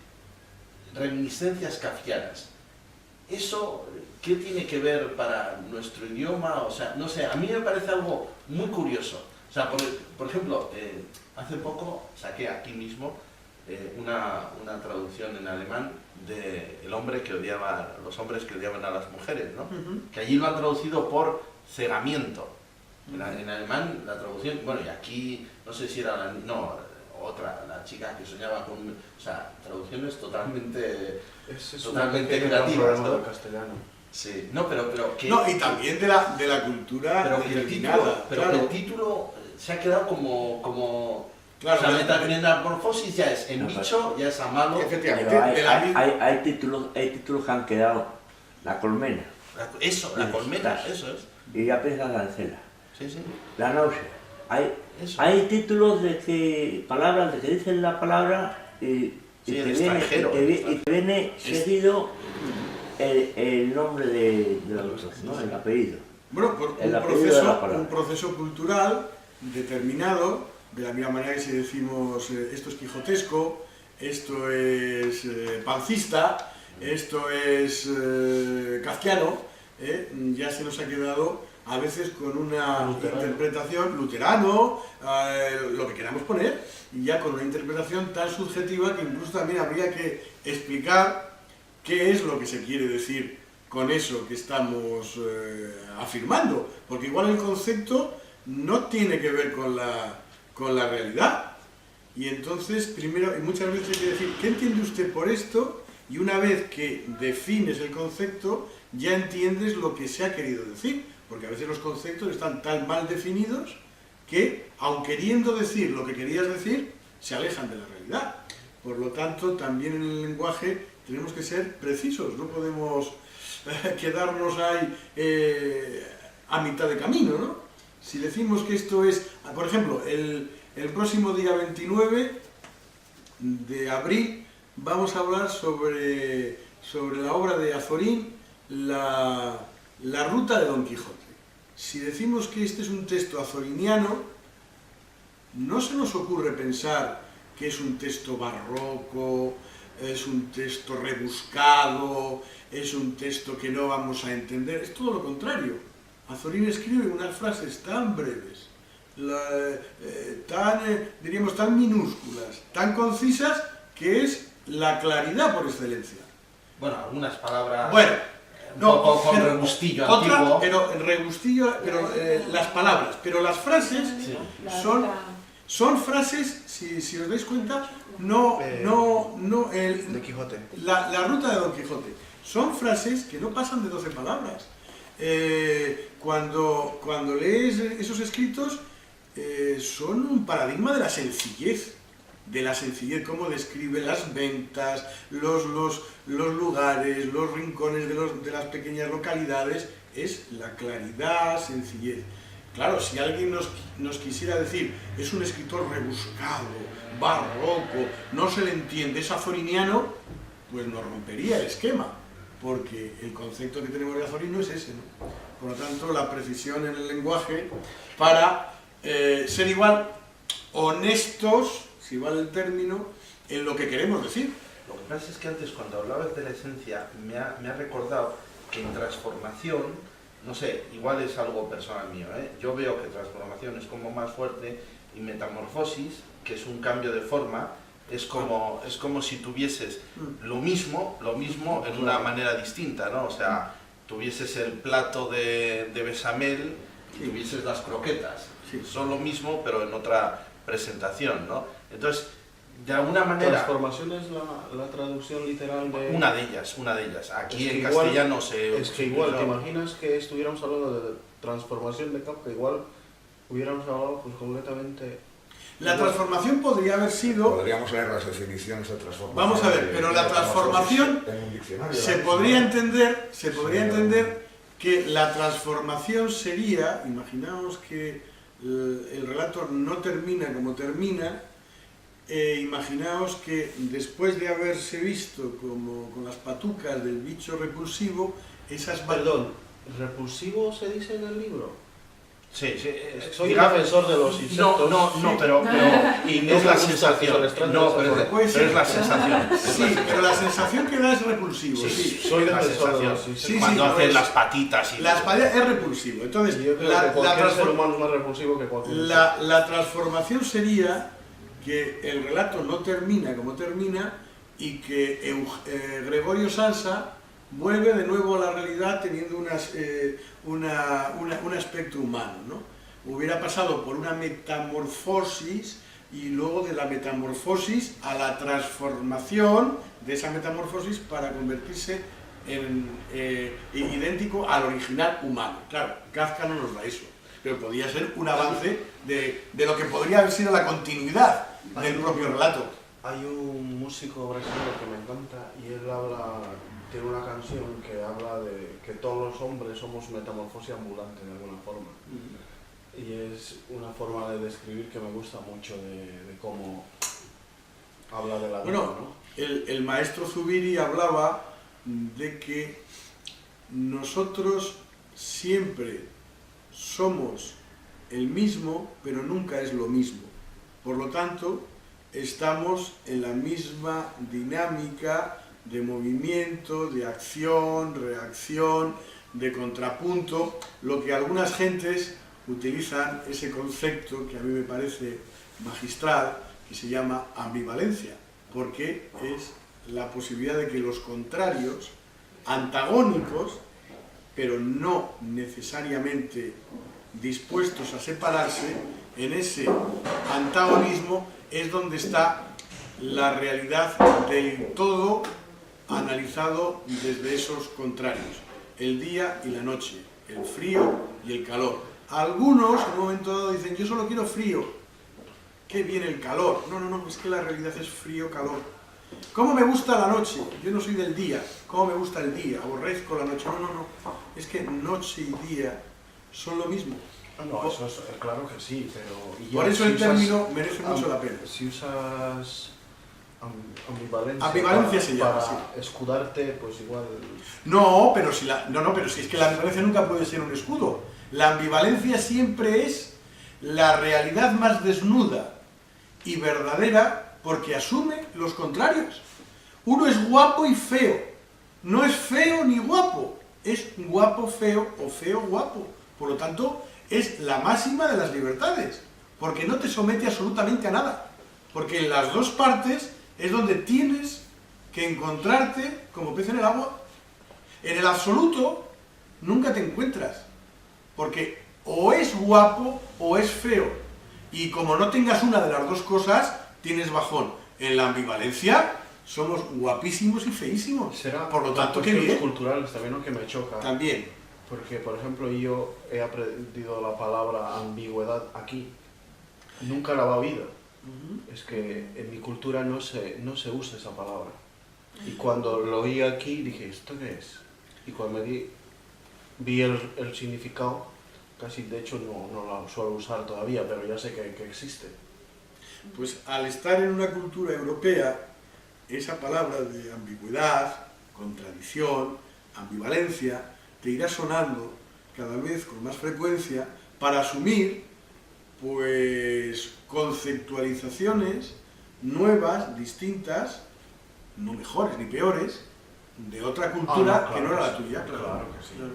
reminiscencias kafkianas. ¿Eso qué tiene que ver para nuestro idioma? O sea, no sé, a mí me parece algo muy curioso. O sea, por ejemplo, hace poco saqué aquí mismo una traducción en alemán de los hombres que odiaban a las mujeres, ¿no? Que allí lo han traducido por cegamiento. En alemán la traducción, bueno, y aquí no sé si era la chica que soñaba con... O sea, traducciones totalmente creativas, ¿no? Castellano. Sí, no, pero que... No, y también de la cultura pero que el título se ha quedado como Claro, o sea, metamorfosis ya es en bicho, ya es a malo. Efectivamente, Pero de la misma... hay títulos que han quedado. La colmena. La colmena, eso es. Y ya piensas la encela. Sí, sí. La náusea. Eso. Hay títulos de que palabras, de que dicen la palabra y Sí, te el viene, extranjero, y te viene seguido el nombre del autor, ¿no? El apellido. Bueno, por El apellido de la palabra. un proceso cultural determinado, de la misma manera que si decimos esto es quijotesco, esto es pancista, esto es kafkiano, ya se nos ha quedado a veces con una interpretación luterano, lo que queramos poner, y ya con una interpretación tan subjetiva que incluso también habría que explicar qué es lo que se quiere decir con eso que estamos afirmando, porque igual el concepto no tiene que ver con la realidad. Y entonces, primero, y muchas veces hay que decir, ¿qué entiende usted por esto? Y una vez que defines el concepto, ya entiendes lo que se ha querido decir, porque a veces los conceptos están tan mal definidos que, aun queriendo decir lo que querías decir, se alejan de la realidad. Por lo tanto, también en el lenguaje tenemos que ser precisos, no podemos quedarnos ahí a mitad de camino, ¿no? Si decimos que esto es, por ejemplo, el próximo día 29 de abril vamos a hablar sobre la obra de Azorín, la ruta de Don Quijote. Si decimos que este es un texto azoriniano, no se nos ocurre pensar que es un texto barroco, es un texto rebuscado, es un texto que no vamos a entender, es todo lo contrario. Azorín escribe unas frases tan breves, diríamos tan minúsculas, tan concisas, que es la claridad por excelencia. Bueno, algunas palabras... Bueno, un no, poco con pero, rebustillo antiguo. pero el rebustillo, las palabras, pero las frases Sí. son frases, si os dais cuenta, De Quijote. la ruta de Don Quijote. Son frases que no pasan de 12 palabras. Cuando lees esos escritos, son un paradigma de la sencillez, cómo describe las ventas, los lugares, los rincones de las pequeñas localidades, es la claridad, sencillez. Claro, si alguien nos quisiera decir, es un escritor rebuscado, barroco, no se le entiende, es azoriniano, pues nos rompería el esquema, porque el concepto que tenemos de Azorín no es ese, ¿no? Por lo tanto, la precisión en el lenguaje para ser igual honestos, si vale el término, en lo que queremos decir. Lo que pasa es que antes, cuando hablabas de la esencia, me ha recordado que en transformación, no sé, igual es algo personal mío, ¿eh? Yo veo que transformación es como más fuerte y metamorfosis, que es un cambio de forma, es como si tuvieses lo mismo en una manera distinta, ¿no? O sea, tuvieses el plato de bechamel y tuvieses las croquetas. Sí. Son lo mismo, pero en otra presentación, ¿no? Entonces, de alguna manera... Transformación es la traducción literal de... Una de ellas. Aquí Es que en igual- castellano se... Es que igual, ¿te imaginas que estuviéramos hablando de transformación de Kafka? Igual hubiéramos hablado pues completamente... La transformación podría haber sido... Podríamos leer las definiciones de transformación. Vamos a ver, pero la transformación en un diccionario, se ¿no? podría entender que la transformación sería, imaginaos que el relato no termina como termina, imaginaos que después de haberse visto como con las patucas del bicho repulsivo, esas Perdón, ¿repulsivo se dice en el libro? Sí, Soy digamos- defensor de los insectos. No, pero Y no es la me gusta que son sensación. extraños, No, por pero favor. es la sensación. Sí, pero la sensación que da es repulsivo. Sí, Sí. Soy es la defensor de sensación. los insectos. Sí, Cuando sí, hacen pues, las patitas y... La espada es repulsivo. Entonces, Y yo creo la que cualquier ser transfor- humano es más repulsivo que cualquier la transformación sería que el relato no termina como termina y que Gregorio Salsa vuelve de nuevo a la realidad teniendo un aspecto humano, ¿no? Hubiera pasado por una metamorfosis y luego de la metamorfosis a la transformación de esa metamorfosis para convertirse en idéntico al original humano. Claro, Kafka no nos da eso, pero podría ser un avance de lo que podría haber sido la continuidad del propio relato. Hay un músico brasileño que me encanta y él tiene una canción que habla de que todos los hombres somos metamorfosis ambulante de alguna forma. Y es una forma de describir que me gusta mucho de cómo habla de la vida, Bueno, ¿no? el maestro Zubiri hablaba de que nosotros siempre somos el mismo, pero nunca es lo mismo. Por lo tanto, estamos en la misma dinámica de movimiento, de acción, reacción, de contrapunto, lo que algunas gentes utilizan ese concepto que a mí me parece magistral, que se llama ambivalencia, porque es la posibilidad de que los contrarios, antagónicos, pero no necesariamente dispuestos a separarse, en ese antagonismo es donde está la realidad del todo analizado desde esos contrarios, el día y la noche, el frío y el calor. Algunos en un momento dado dicen, yo solo quiero frío, qué bien el calor. No, no, no, es que la realidad es frío-calor. ¿Cómo me gusta la noche? Yo no soy del día. ¿Cómo me gusta el día? Aborrezco la noche. No, no, no. Es que noche y día son lo mismo. No, eso es claro que sí, pero... y ya, Por eso si el usas término merece mucho la pena. Si usas ambivalencia, Ambivalencia se llama, para sí. escudarte, pues igual... No, pero si pero si es que la ambivalencia nunca puede ser un escudo. La ambivalencia siempre es la realidad más desnuda y verdadera porque asume los contrarios. Uno es guapo y feo. No es feo ni guapo. Es guapo feo o feo guapo. Por lo tanto, es la máxima de las libertades. Porque no te somete absolutamente a nada. Porque en las dos partes es donde tienes que encontrarte como pez en el agua. En el absoluto nunca te encuentras. Porque o es guapo o es feo. Y como no tengas una de las dos cosas, tienes bajón. En la ambivalencia somos guapísimos y feísimos. Será por lo tanto, qué cuestiones bien. culturales también, ¿no?, que me choca. También. Porque, por ejemplo, yo he aprendido la palabra ambigüedad aquí. Nunca la había oído. Es que en mi cultura no se usa esa palabra. Y cuando lo oí aquí dije, ¿esto qué es? Y cuando vi el significado, casi de hecho no la suelo usar todavía, pero ya sé que existe. Pues al estar en una cultura europea, esa palabra de ambigüedad, contradicción, ambivalencia, te irá sonando cada vez con más frecuencia para asumir pues conceptualizaciones nuevas, distintas, no mejores ni peores, de otra cultura que no era la tuya. Claro que sí. Claro.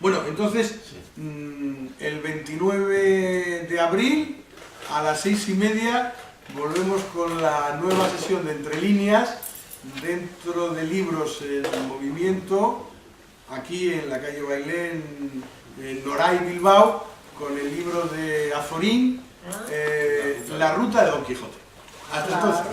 Bueno, entonces, el 29 de abril a las 6:30 volvemos con la nueva sesión de Entre Líneas dentro de Libros en Movimiento, aquí en la calle Bailén, en Noray, Bilbao, con el libro de Azorín, La Ruta de Don Quijote. Hasta entonces.